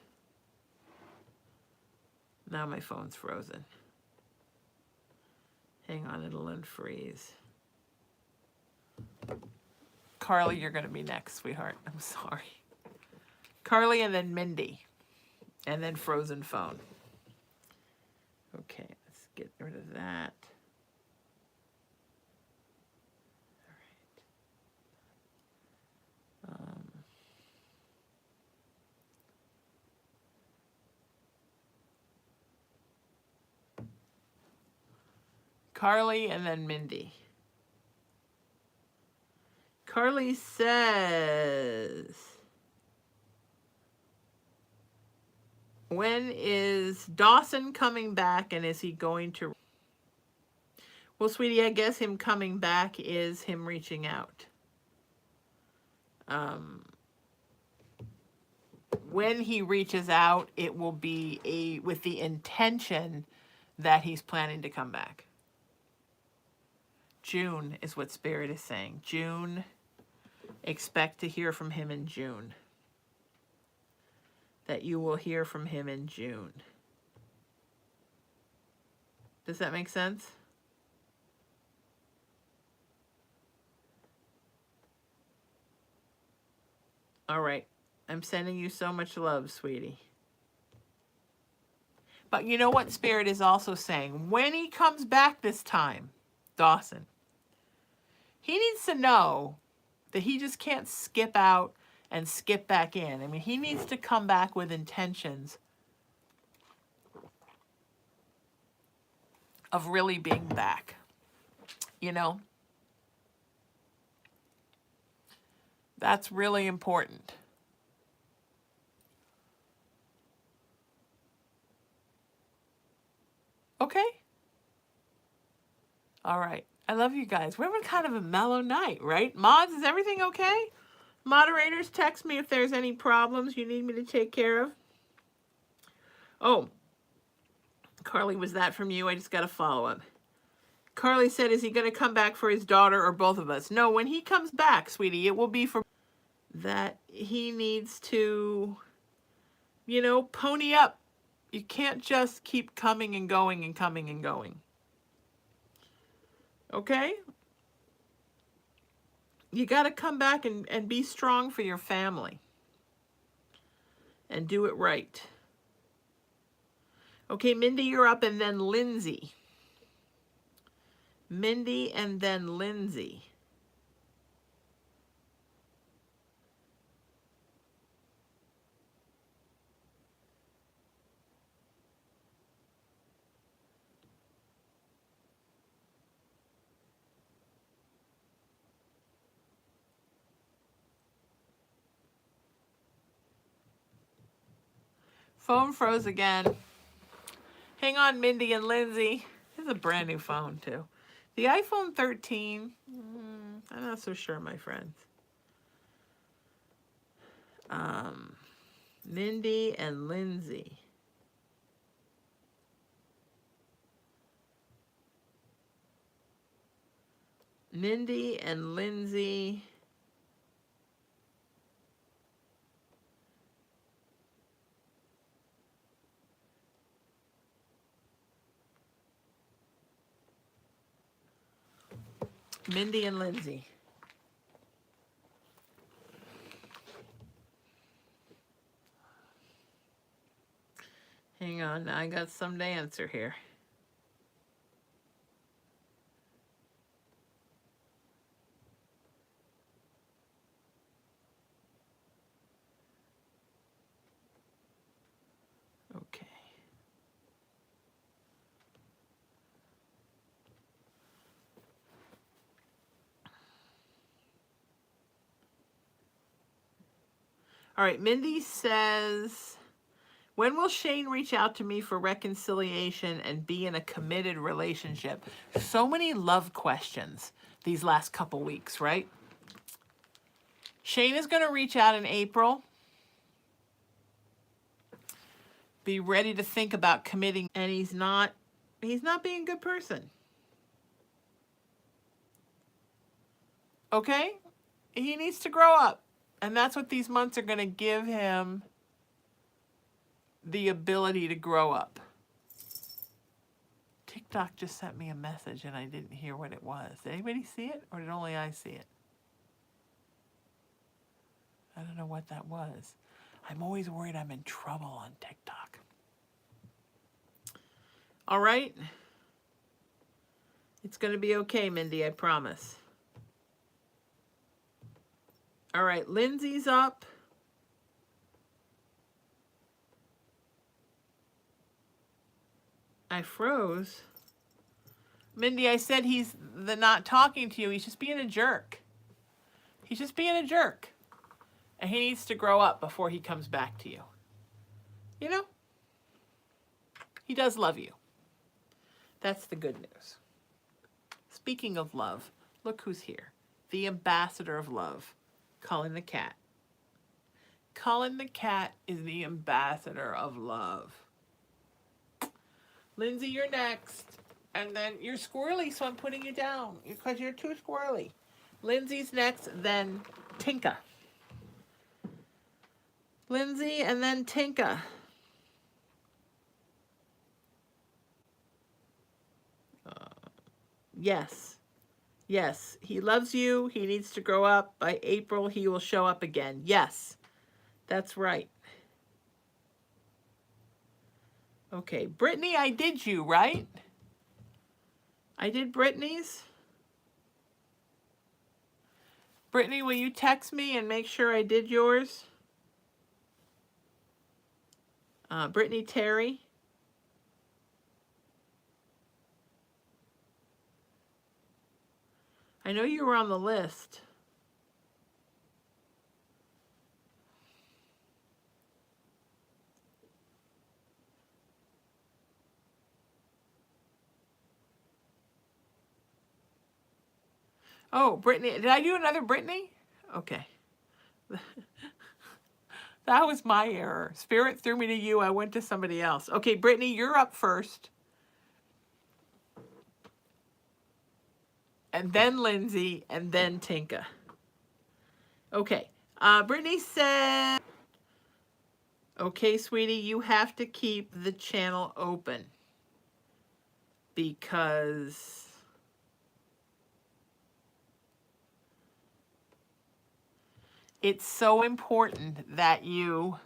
Now my phone's frozen. Hang on, it'll unfreeze. Carly, you're going to be next, sweetheart. I'm sorry. Carly and then Mindy. And then frozen phone. Okay, let's get rid of that. All right. Carly and then Mindy. Carly says, when is Dawson coming back and is he going to... Well, sweetie, I guess him coming back is him reaching out. When he reaches out, it will be with the intention that he's planning to come back. June is what Spirit is saying. June, expect to hear from him in June. That you will hear from him in June. Does that make sense? All right. I'm sending you so much love, sweetie. But you know what Spirit is also saying? When he comes back this time, Dawson, he needs to know that he just can't skip out and skip back in. I mean, he needs to come back with intentions of really being back. You know? That's really important. Okay? All right. I love you guys. We're having kind of a mellow night, right? Mods, is everything okay? Moderators, text me if there's any problems you need me to take care of. Oh, Carly, was that from you? I just got a follow-up. Carly said, is he going to come back for his daughter or both of us? No, when he comes back, sweetie, it will be for that he needs to, you know, pony up. You can't just keep coming and going and coming and going. Okay? You got to come back and be strong for your family. And do it right. Okay, Mindy, you're up, and then Lindsay. Mindy and then Lindsay. Phone froze again. Hang on, Mindy and Lindsay. This is a brand new phone, too. The iPhone 13, I'm not so sure, my friends. Mindy and Lindsay. Mindy and Lindsay. Mindy and Lindsay. Hang on, I got some to answer here. Okay. All right, Mindy says, when will Shane reach out to me for reconciliation and be in a committed relationship? So many love questions these last couple weeks, right? Shane is going to reach out in April. Be ready to think about committing, and he's not being a good person. Okay? He needs to grow up. And that's what these months are going to give him, the ability to grow up. TikTok just sent me a message and I didn't hear what it was. Did anybody see it, or did only I see it? I don't know what that was. I'm always worried I'm in trouble on TikTok. All right? It's going to be okay, Mindy, I promise. All right, Lindsay's up. I froze. Mindy, I said he's not talking to you. He's just being a jerk. He's just being a jerk. And he needs to grow up before he comes back to you. You know? He does love you. That's the good news. Speaking of love, look who's here. The ambassador of love, Colin the cat. Colin the cat is the ambassador of love. Lindsay, you're next. And then you're squirrely, so I'm putting you down because you're too squirrely. Lindsay's next, then Tinka. Lindsay and then Tinka. Yes. Yes. He loves you. He needs to grow up. By April, he will show up again. Yes. That's right. Okay. Brittany, I did you, right? I did Brittany's. Brittany, will you text me and make sure I did yours? Brittany Terry. I know you were on the list. Oh, Brittany. Did I do another Brittany? Okay. That was my error. Spirit threw me to you. I went to somebody else. Okay, Brittany, you're up first. And then Lindsay, and then Tinka. Okay. Brittany said, okay, sweetie, you have to keep the channel open because it's so important that you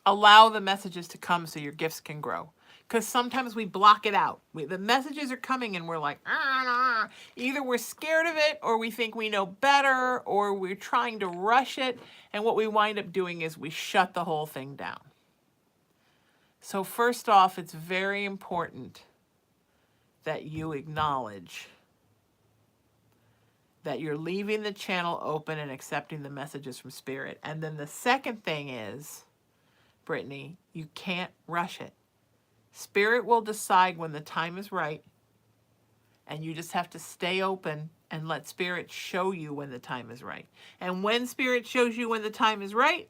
allow the messages to come so your gifts can grow. Because sometimes we block it out. The messages are coming and we're like, ah. Either we're scared of it or we think we know better or we're trying to rush it. And what we wind up doing is we shut the whole thing down. So first off, it's very important that you acknowledge that you're leaving the channel open and accepting the messages from Spirit. And then the second thing is, Brittany, you can't rush it. Spirit will decide when the time is right, and you just have to stay open and let Spirit show you when the time is right. And when Spirit shows you when the time is right,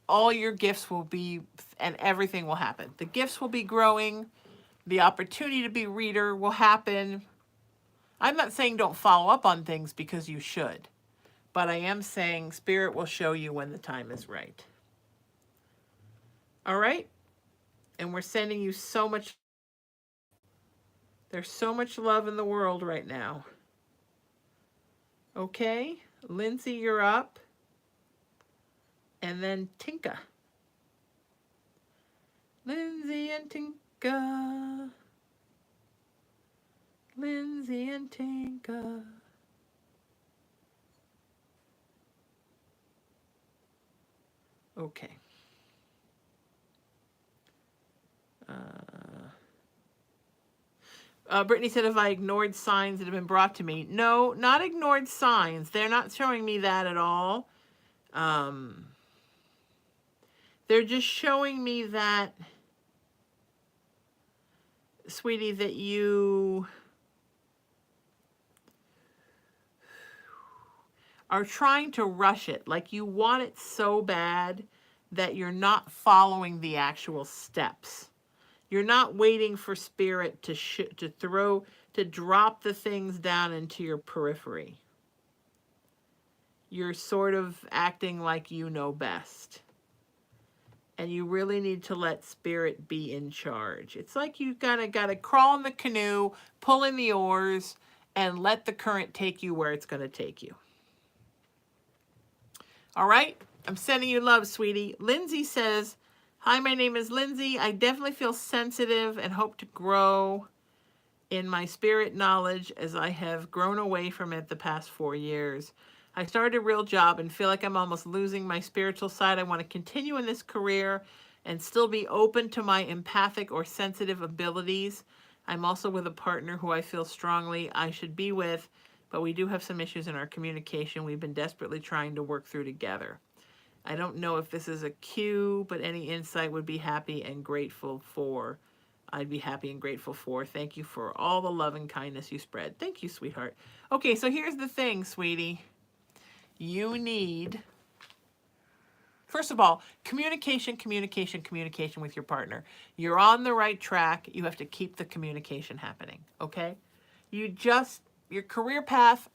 all your gifts will be, and everything will happen. The gifts will be growing. The opportunity to be reader will happen. I'm not saying don't follow up on things because you should, but I am saying Spirit will show you when the time is right. All right? And we're sending you so much. There's so much love in the world right now. Okay? Lindsay, you're up. And then Tinka. Lindsay and Tinka. Lindsay and Tinka. Okay. Brittany said, if I ignored signs that have been brought to me. No, not ignored signs. They're not showing me that at all. They're just showing me that, sweetie, that you are trying to rush it. Like you want it so bad that you're not following the actual steps. You're not waiting for Spirit to drop the things down into your periphery. You're sort of acting like you know best. And you really need to let Spirit be in charge. It's like you gotta crawl in the canoe, pull in the oars, and let the current take you where it's gonna take you. All right? I'm sending you love, sweetie. Lindsay says, hi, my name is Lindsay. I definitely feel sensitive and hope to grow in my spirit knowledge as I have grown away from it the past 4 years. I started a real job and feel like I'm almost losing my spiritual side. I want to continue in this career and still be open to my empathic or sensitive abilities. I'm also with a partner who I feel strongly I should be with, but we do have some issues in our communication we've been desperately trying to work through together. I don't know if this is a cue, but any insight would be happy and grateful for. I'd be happy and grateful for. Thank you for all the love and kindness you spread. Thank you, sweetheart. Okay, so here's the thing, sweetie. You need, first of all, communication, communication, communication with your partner. You're on the right track. You have to keep the communication happening, okay? Your career path,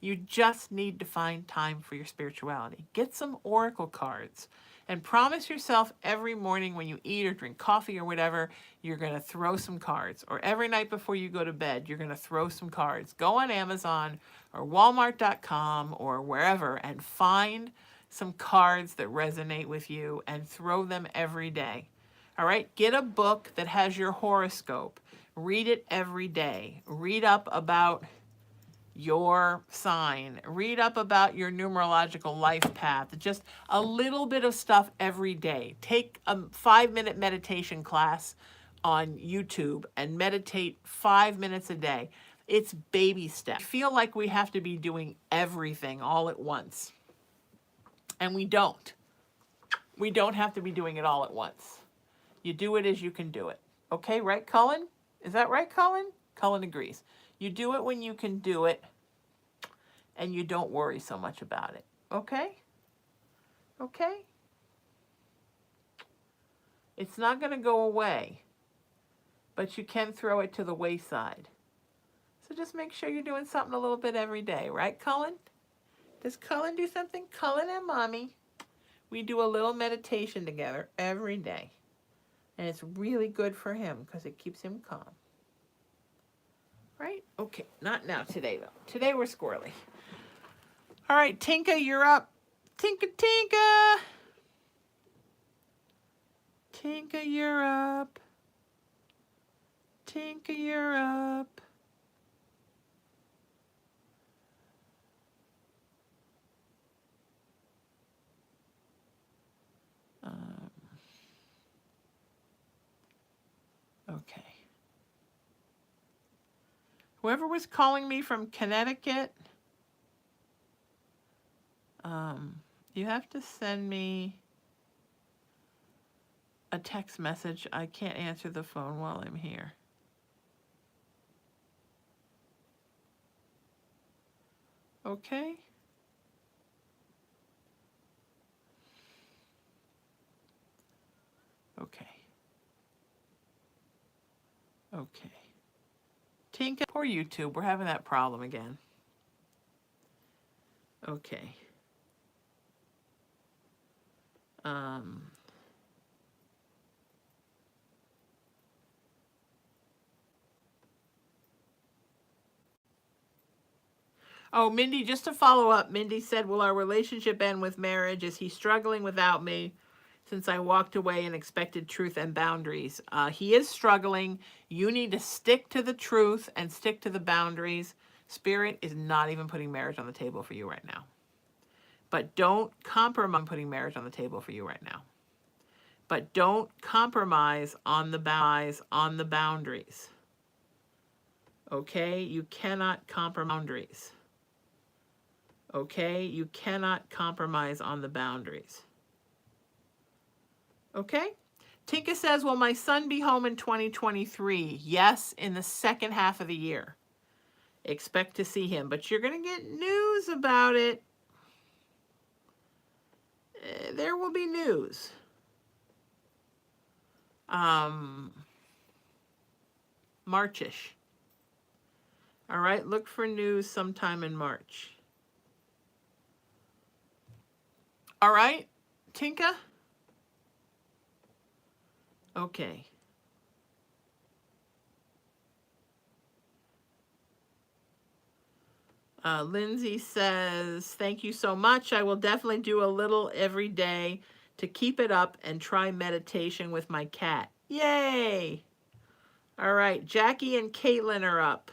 you just need to find time for your spirituality. Get some oracle cards and promise yourself every morning when you eat or drink coffee or whatever, you're going to throw some cards. Or every night before you go to bed, you're going to throw some cards. Go on Amazon or Walmart.com or wherever and find some cards that resonate with you and throw them every day. All right? Get a book that has your horoscope. Read it every day. Read up about your sign. Read up about your numerological life path. Just a little bit of stuff every day. Take a 5-minute meditation class on YouTube and meditate 5 minutes a day. It's baby steps. I feel like we have to be doing everything all at once. And we don't. We don't have to be doing it all at once. You do it as you can do it. Okay, right, Cullen? Is that right, Cullen? Cullen agrees. You do it when you can do it, and you don't worry so much about it. Okay? Okay? It's not going to go away, but you can throw it to the wayside. So just make sure you're doing something a little bit every day, right, Cullen? Does Cullen do something? Cullen and Mommy, we do a little meditation together every day. And it's really good for him because it keeps him calm. Right? Okay, not now, today though. Today we're squirrely. All right, Tinka, you're up. Tinka, Tinka. Tinka, you're up. Tinka, you're up. Okay. Whoever was calling me from Connecticut, you have to send me a text message. I can't answer the phone while I'm here. Okay? Okay. Okay. Tinka, poor YouTube, we're having that problem again. Okay. Oh, Mindy, just to follow up, Mindy said, will our relationship end with marriage? Is he struggling without me since I walked away and expected truth and boundaries? He is struggling. You need to stick to the truth and stick to the boundaries. Spirit is not even putting marriage on the table for you right now. But don't compromise putting marriage on the table for you right now. But don't compromise on the boundaries. Okay? You cannot compromise boundaries. Okay? You cannot compromise on the boundaries. Okay? Tinka says, will my son be home in 2023? Yes, in the second half of the year. Expect to see him. But you're going to get news about it. There will be news. Marchish. All right, look for news sometime in March. All right, Tinka? Okay. Lindsay says, thank you so much. I will definitely do a little every day to keep it up and try meditation with my cat. Yay! All right, Jackie and Caitlin are up.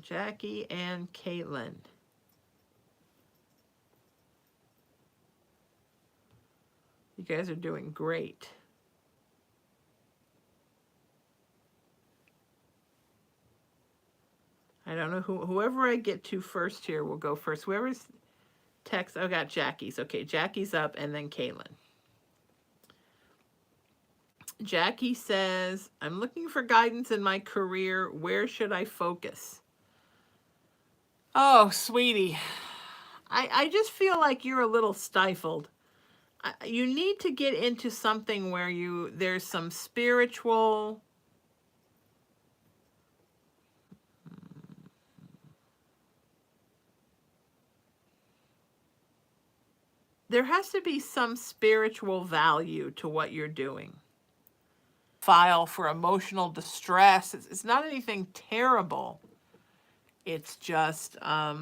Jackie and Caitlin. You guys are doing great. I don't know whoever I get to first here will go first. Whoever's text, I got Jackie's. Okay, Jackie's up and then Caitlin. Jackie says, I'm looking for guidance in my career. Where should I focus? Oh, sweetie. I just feel like you're a little stifled. You need to get into something where there's some spiritual... There has to be some spiritual value to what you're doing. File for emotional distress. It's not anything terrible. It's just, they're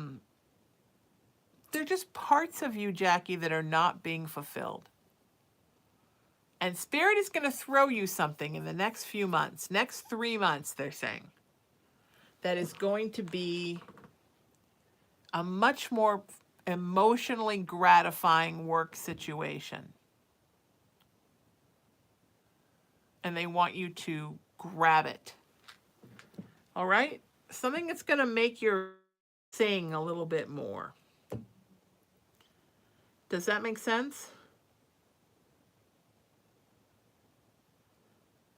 just parts of you, Jackie, that are not being fulfilled. And Spirit is going to throw you something in the next few months, next 3 months, they're saying, that is going to be a much more emotionally gratifying work situation. And they want you to grab it. All right? Something that's going to make your sing a little bit more. Does that make sense?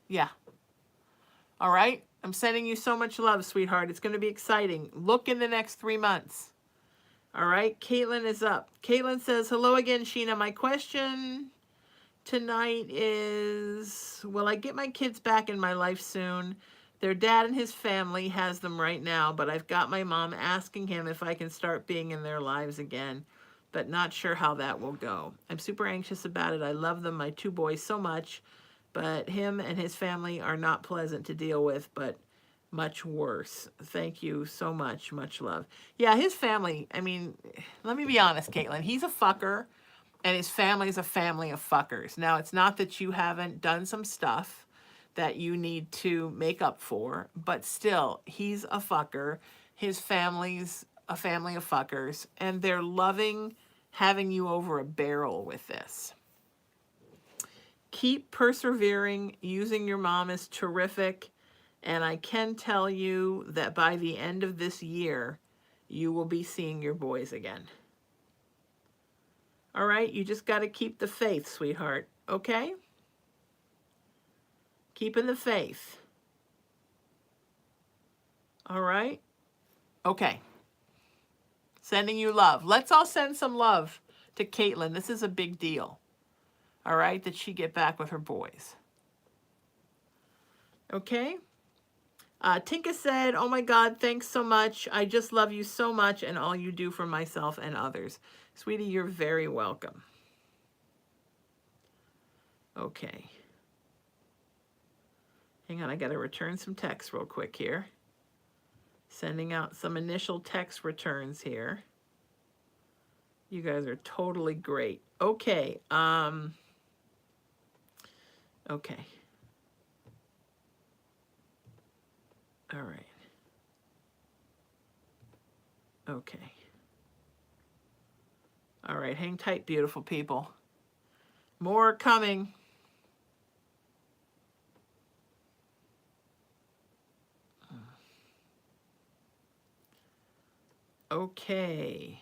Yeah. All right? I'm sending you so much love, sweetheart. It's going to be exciting. Look in the next 3 months. All right? Caitlin is up. Caitlin says, hello again, Sheena. My question tonight is, will I get my kids back in my life soon? Their dad and his family has them right now, but I've got my mom asking him if I can start being in their lives again, but not sure how that will go. I'm super anxious about it. I love them, my 2 boys, so much, but him and his family are not pleasant to deal with, but much worse. Thank you so much. Much love. Yeah, his family, I mean, let me be honest, Caitlin. He's a fucker, and his family is a family of fuckers. Now, it's not that you haven't done some stuff that you need to make up for, but still, he's a fucker. His family's a family of fuckers, and they're loving having you over a barrel with this. Keep persevering. Using your mom is terrific. And I can tell you that by the end of this year, you will be seeing your boys again. All right? You just got to keep the faith, sweetheart. Okay? Keeping the faith. All right? Okay. Sending you love. Let's all send some love to Caitlin. This is a big deal. All right? That she get back with her boys. Okay? Tinka said, oh my God, thanks so much. I just love you so much and all you do for myself and others. Sweetie, you're very welcome. Okay. Hang on, I got to return some text real quick here. Sending out some initial text returns here. You guys are totally great. Okay. Okay. All right. Okay. All right, hang tight, beautiful people. More coming. Okay.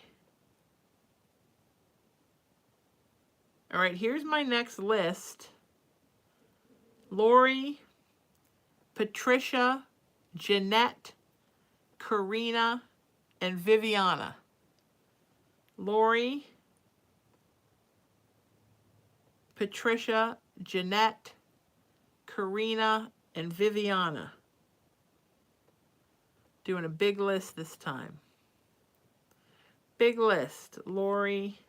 All right, here's my next list. Lori, Patricia, Jeanette, Karina, and Viviana. Lori, Patricia, Jeanette, Karina, and Viviana. Doing a big list this time. Big list. Lori.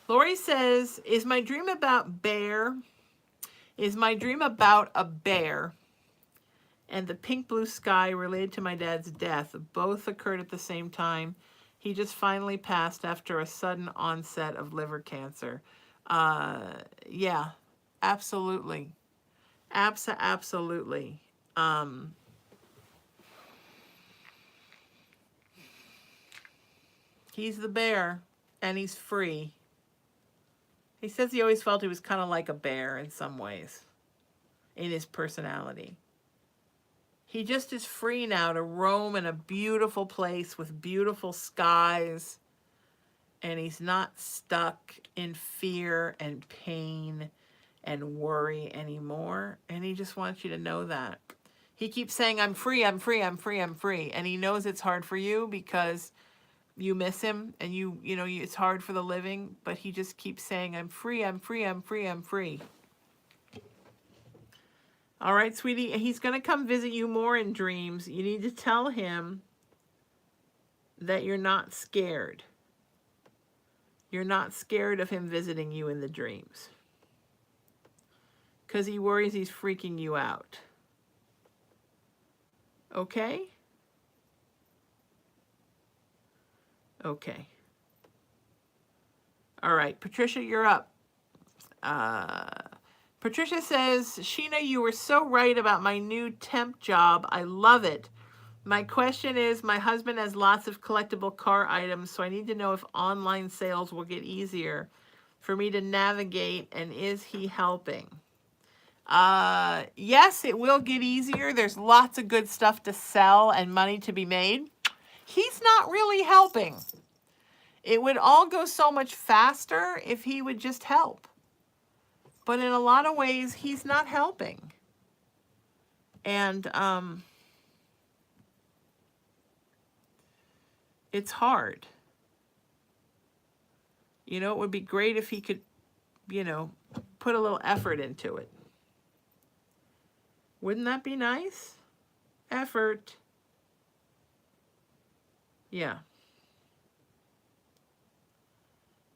Lori says, is my dream about bear? Is my dream about a bear and the pink blue sky related to my dad's death? Both occurred at the same time. He just finally passed after a sudden onset of liver cancer. Yeah, Absolutely. Absolutely. He's the bear, and he's free. He says he always felt he was kind of like a bear in some ways, in his personality. He just is free now to roam in a beautiful place with beautiful skies, and he's not stuck in fear and pain and worry anymore. And he just wants you to know that. He keeps saying, I'm free, I'm free, I'm free, I'm free. And he knows it's hard for you because you miss him and it's hard for the living, but he just keeps saying, I'm free, I'm free, I'm free, I'm free. All right, sweetie, he's going to come visit you more in dreams. You need to tell him that you're not scared. You're not scared of him visiting you in the dreams. Because he worries he's freaking you out. Okay? Okay. All right, Patricia, you're up. Patricia says, Sheena, you were so right about my new temp job. I love it. My question is, my husband has lots of collectible car items, so I need to know if online sales will get easier for me to navigate, and is he helping? Yes, it will get easier. There's lots of good stuff to sell and money to be made. He's not really helping. It would all go so much faster if he would just help. But in a lot of ways, he's not helping. And it's hard. You know, it would be great if he could, put a little effort into it. Wouldn't that be nice? Effort. Yeah.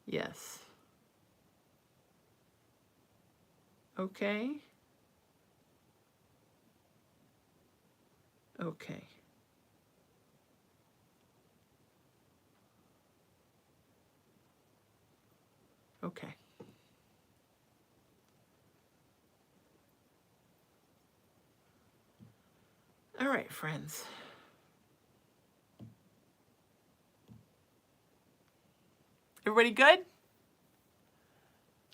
Yes. Okay. Okay. Okay. All right, friends. Everybody good?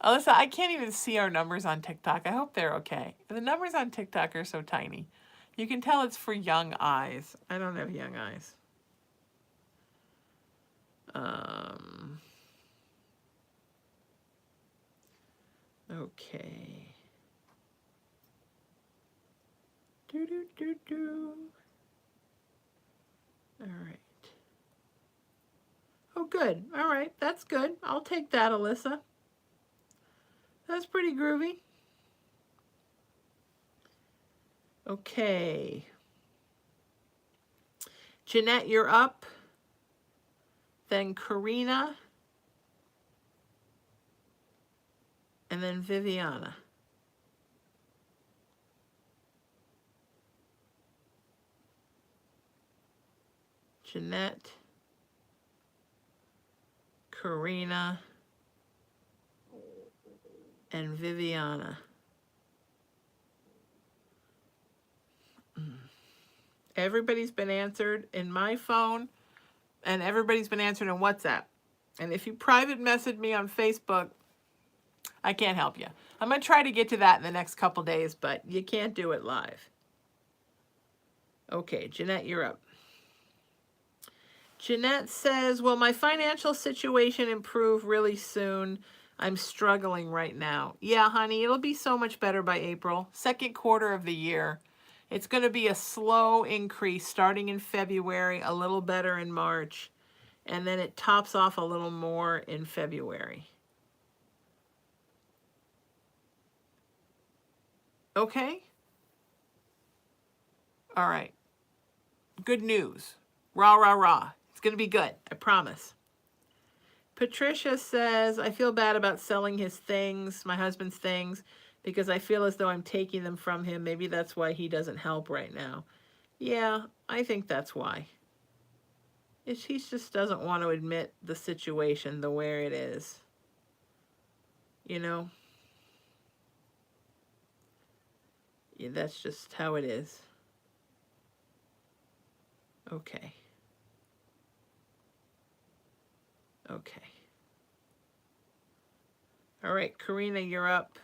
Alyssa, I can't even see our numbers on TikTok. I hope they're okay. The numbers on TikTok are so tiny. You can tell it's for young eyes. I don't have young eyes. Okay. All right. Oh, good. All right. That's good. I'll take that, Alyssa. That's pretty groovy. Okay. Jeanette, you're up. Then Karina. And then Viviana. Jeanette. Karina. And Viviana. Everybody's been answered in my phone, and everybody's been answered in WhatsApp. And if you private message me on Facebook, I can't help you. I'm going to try to get to that in the next couple days, but you can't do it live. Okay, Jeanette, you're up. Jeanette says, will my financial situation improve really soon? I'm struggling right now. Yeah, honey, it'll be so much better by April. Second quarter of the year. It's going to be a slow increase starting in February, a little better in March, and then it tops off a little more in February. Okay? All right. Good news. Rah, rah, rah. It's going to be good. I promise. Patricia says, I feel bad about selling his things, my husband's things, because I feel as though I'm taking them from him. Maybe that's why he doesn't help right now. Yeah, I think that's why. He just doesn't want to admit the situation the way it is. You know? Yeah, that's just how it is. Okay. Okay. All right, Karina, you're up.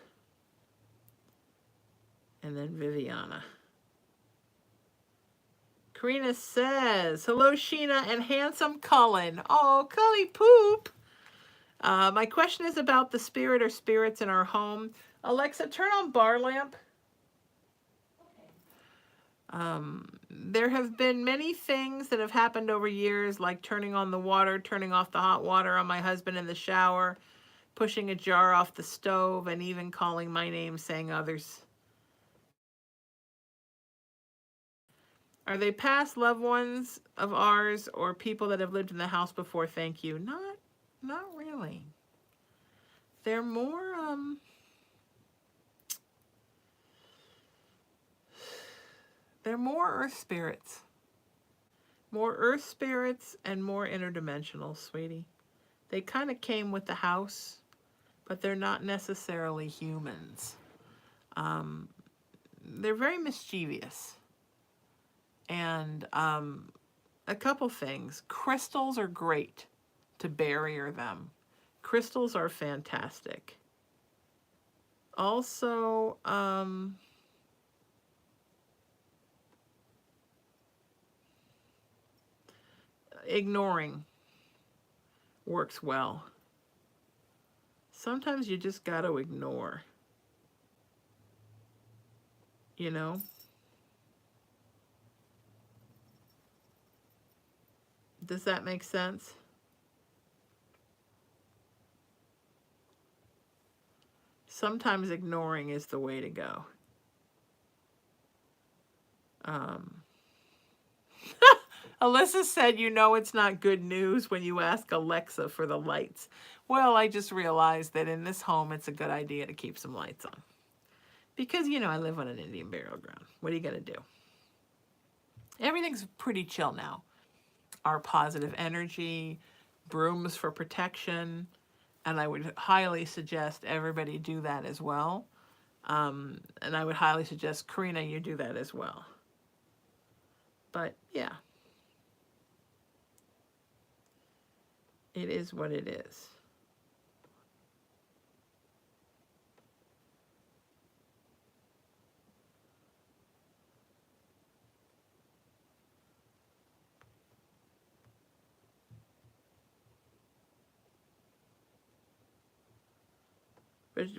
And then Viviana. Karina says, hello, Sheena and handsome Cullen. Oh, Cully poop. My question is about the spirit or spirits in our home. Alexa, turn on bar lamp. There have been many things that have happened over years, like turning on the water, turning off the hot water on my husband in the shower, pushing a jar off the stove, and even calling my name, saying others. Are they past loved ones of ours or people that have lived in the house before? Thank you. Not really. They're more, they're more earth spirits. More earth spirits and more interdimensional, sweetie. They kind of came with the house, but they're not necessarily humans. They're very mischievous. And a couple things. Crystals are great to barrier them. Crystals are fantastic. Also, ignoring works well. Sometimes you just got to ignore. You know? Does that make sense? Sometimes ignoring is the way to go. Alyssa said, you know it's not good news when you ask Alexa for the lights. Well, I just realized that in this home, it's a good idea to keep some lights on. Because, you know, I live on an Indian burial ground. What are you going to do? Everything's pretty chill now. Our positive energy, brooms for protection, and I would highly suggest everybody do that as well. And I would highly suggest, Karina, you do that as well. But, yeah. It is what it is.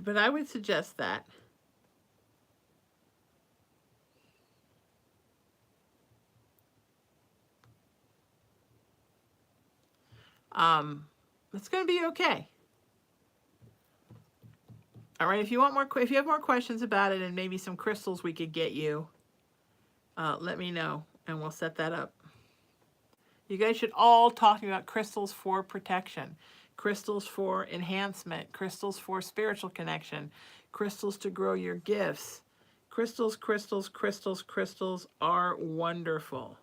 But I would suggest that. It's going to be okay. All right, if you have more questions about it and maybe some crystals we could get you, let me know and we'll set that up. You guys should all talk about crystals for protection, crystals for enhancement, crystals for spiritual connection, crystals to grow your gifts. Crystals, crystals, crystals, crystals are wonderful.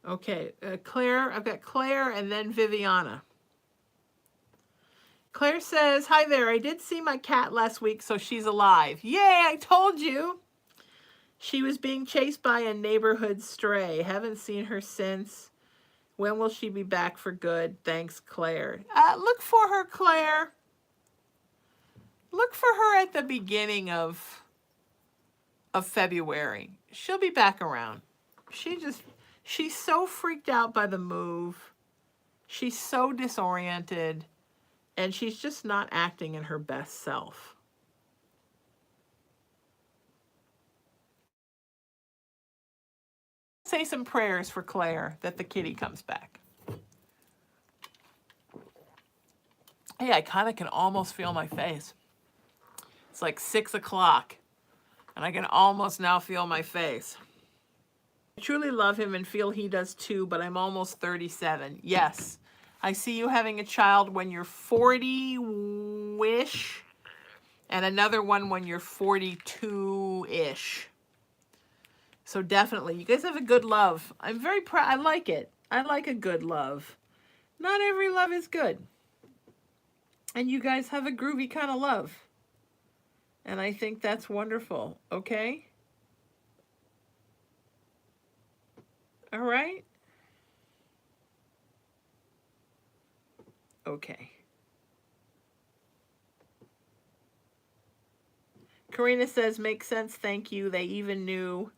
Okay, Claire, I've got Claire and then Viviana. Claire says, hi there, I did see my cat last week, so she's alive. Yay, I told you. She was being chased by a neighborhood stray. Haven't seen her since. When will she be back for good? Thanks, Claire. Look for her, Claire. Look for her at the beginning of February. She'll be back around. She's so freaked out by the move. She's so disoriented. And she's just not acting in her best self. Say some prayers for Claire that the kitty comes back. Hey, I kind of can almost feel my face. It's like 6 o'clock, and I can almost now feel my face. I truly love him and feel he does too, but I'm almost 37. Yes, I see you having a child when you're 40-ish, and another one when you're 42-ish. So definitely, you guys have a good love. I'm very proud. I like it. I like a good love. Not every love is good. And you guys have a groovy kind of love. And I think that's wonderful. Okay? All right? Okay. Karina says, makes sense, thank you. They even knew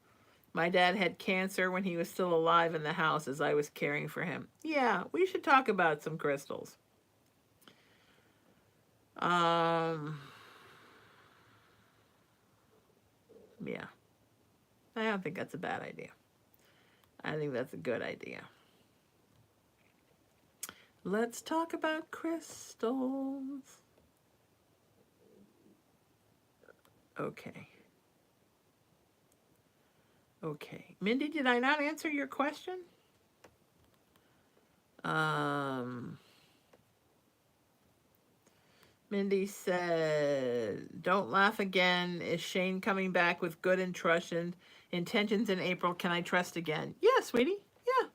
my dad had cancer when he was still alive in the house as I was caring for him. Yeah, we should talk about some crystals. Yeah. I don't think that's a bad idea. I think that's a good idea. Let's talk about crystals. Okay. Okay. Mindy, did I not answer your question? Mindy said, don't laugh again. Is Shane coming back with good intentions in April? Can I trust again? Yeah, sweetie. Yeah.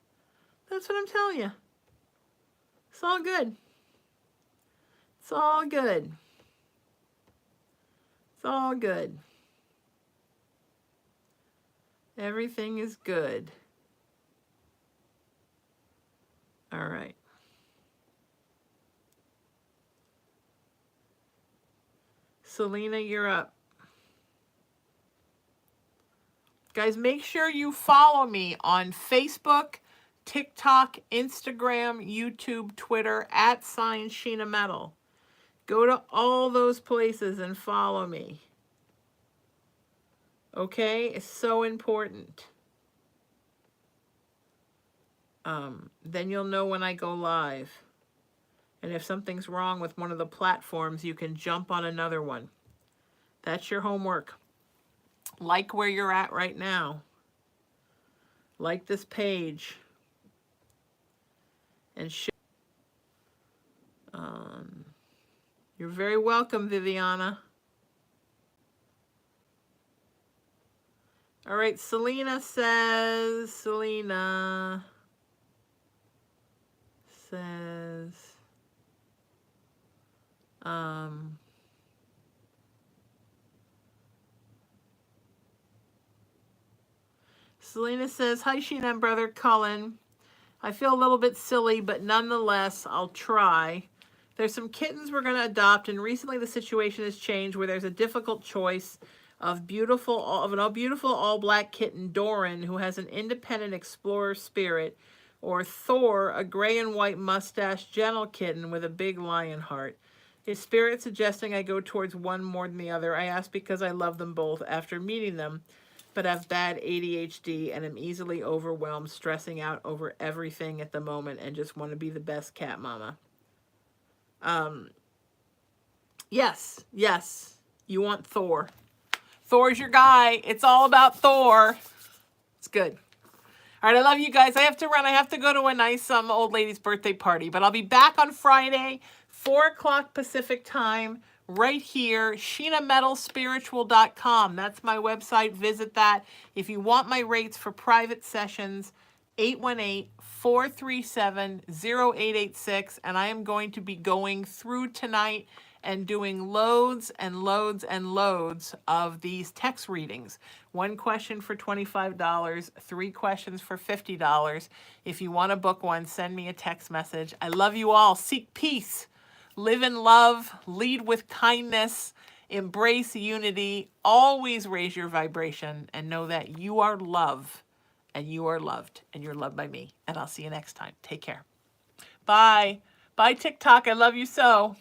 That's what I'm telling you. It's all good. It's all good. It's all good. Everything is good. All right. Selena, you're up. Guys, make sure you follow me on Facebook, TikTok, Instagram, YouTube, Twitter, @Sheena Metal. Go to all those places and follow me. Okay? It's so important. Then you'll know when I go live. And if something's wrong with one of the platforms, you can jump on another one. That's your homework. Like where you're at right now. Like this page. And share. You're very welcome, Viviana. All right, Selena says, Selena says, hi, Sheena and brother Cullen. I feel a little bit silly, but nonetheless, I'll try. There's some kittens we're going to adopt, and recently the situation has changed where there's a difficult choice of an beautiful all-black kitten, Doran, who has an independent explorer spirit, or Thor, a gray and white mustached gentle kitten with a big lion heart. His spirit suggesting I go towards one more than the other. I ask because I love them both after meeting them, but have bad ADHD and am easily overwhelmed, stressing out over everything at the moment, and just want to be the best cat mama. Yes, you want Thor. Thor's your guy. It's all about Thor. It's good. All right, I love you guys. I have to run. I have to go to a nice old lady's birthday party, but I'll be back on Friday, 4 o'clock Pacific time, right here, sheenametalspiritual.com. That's my website. Visit that. If you want my rates for private sessions, 818-437-0886, and I am going to be going through tonight and doing loads and loads and loads of these text readings. 1 question for $25, 3 questions for $50. If you want to book one, send me a text message. I love you all. Seek peace. Live in love. Lead with kindness. Embrace unity. Always raise your vibration and know that you are love and you are loved and you're loved by me. And I'll see you next time. Take care. Bye. Bye, TikTok. I love you so.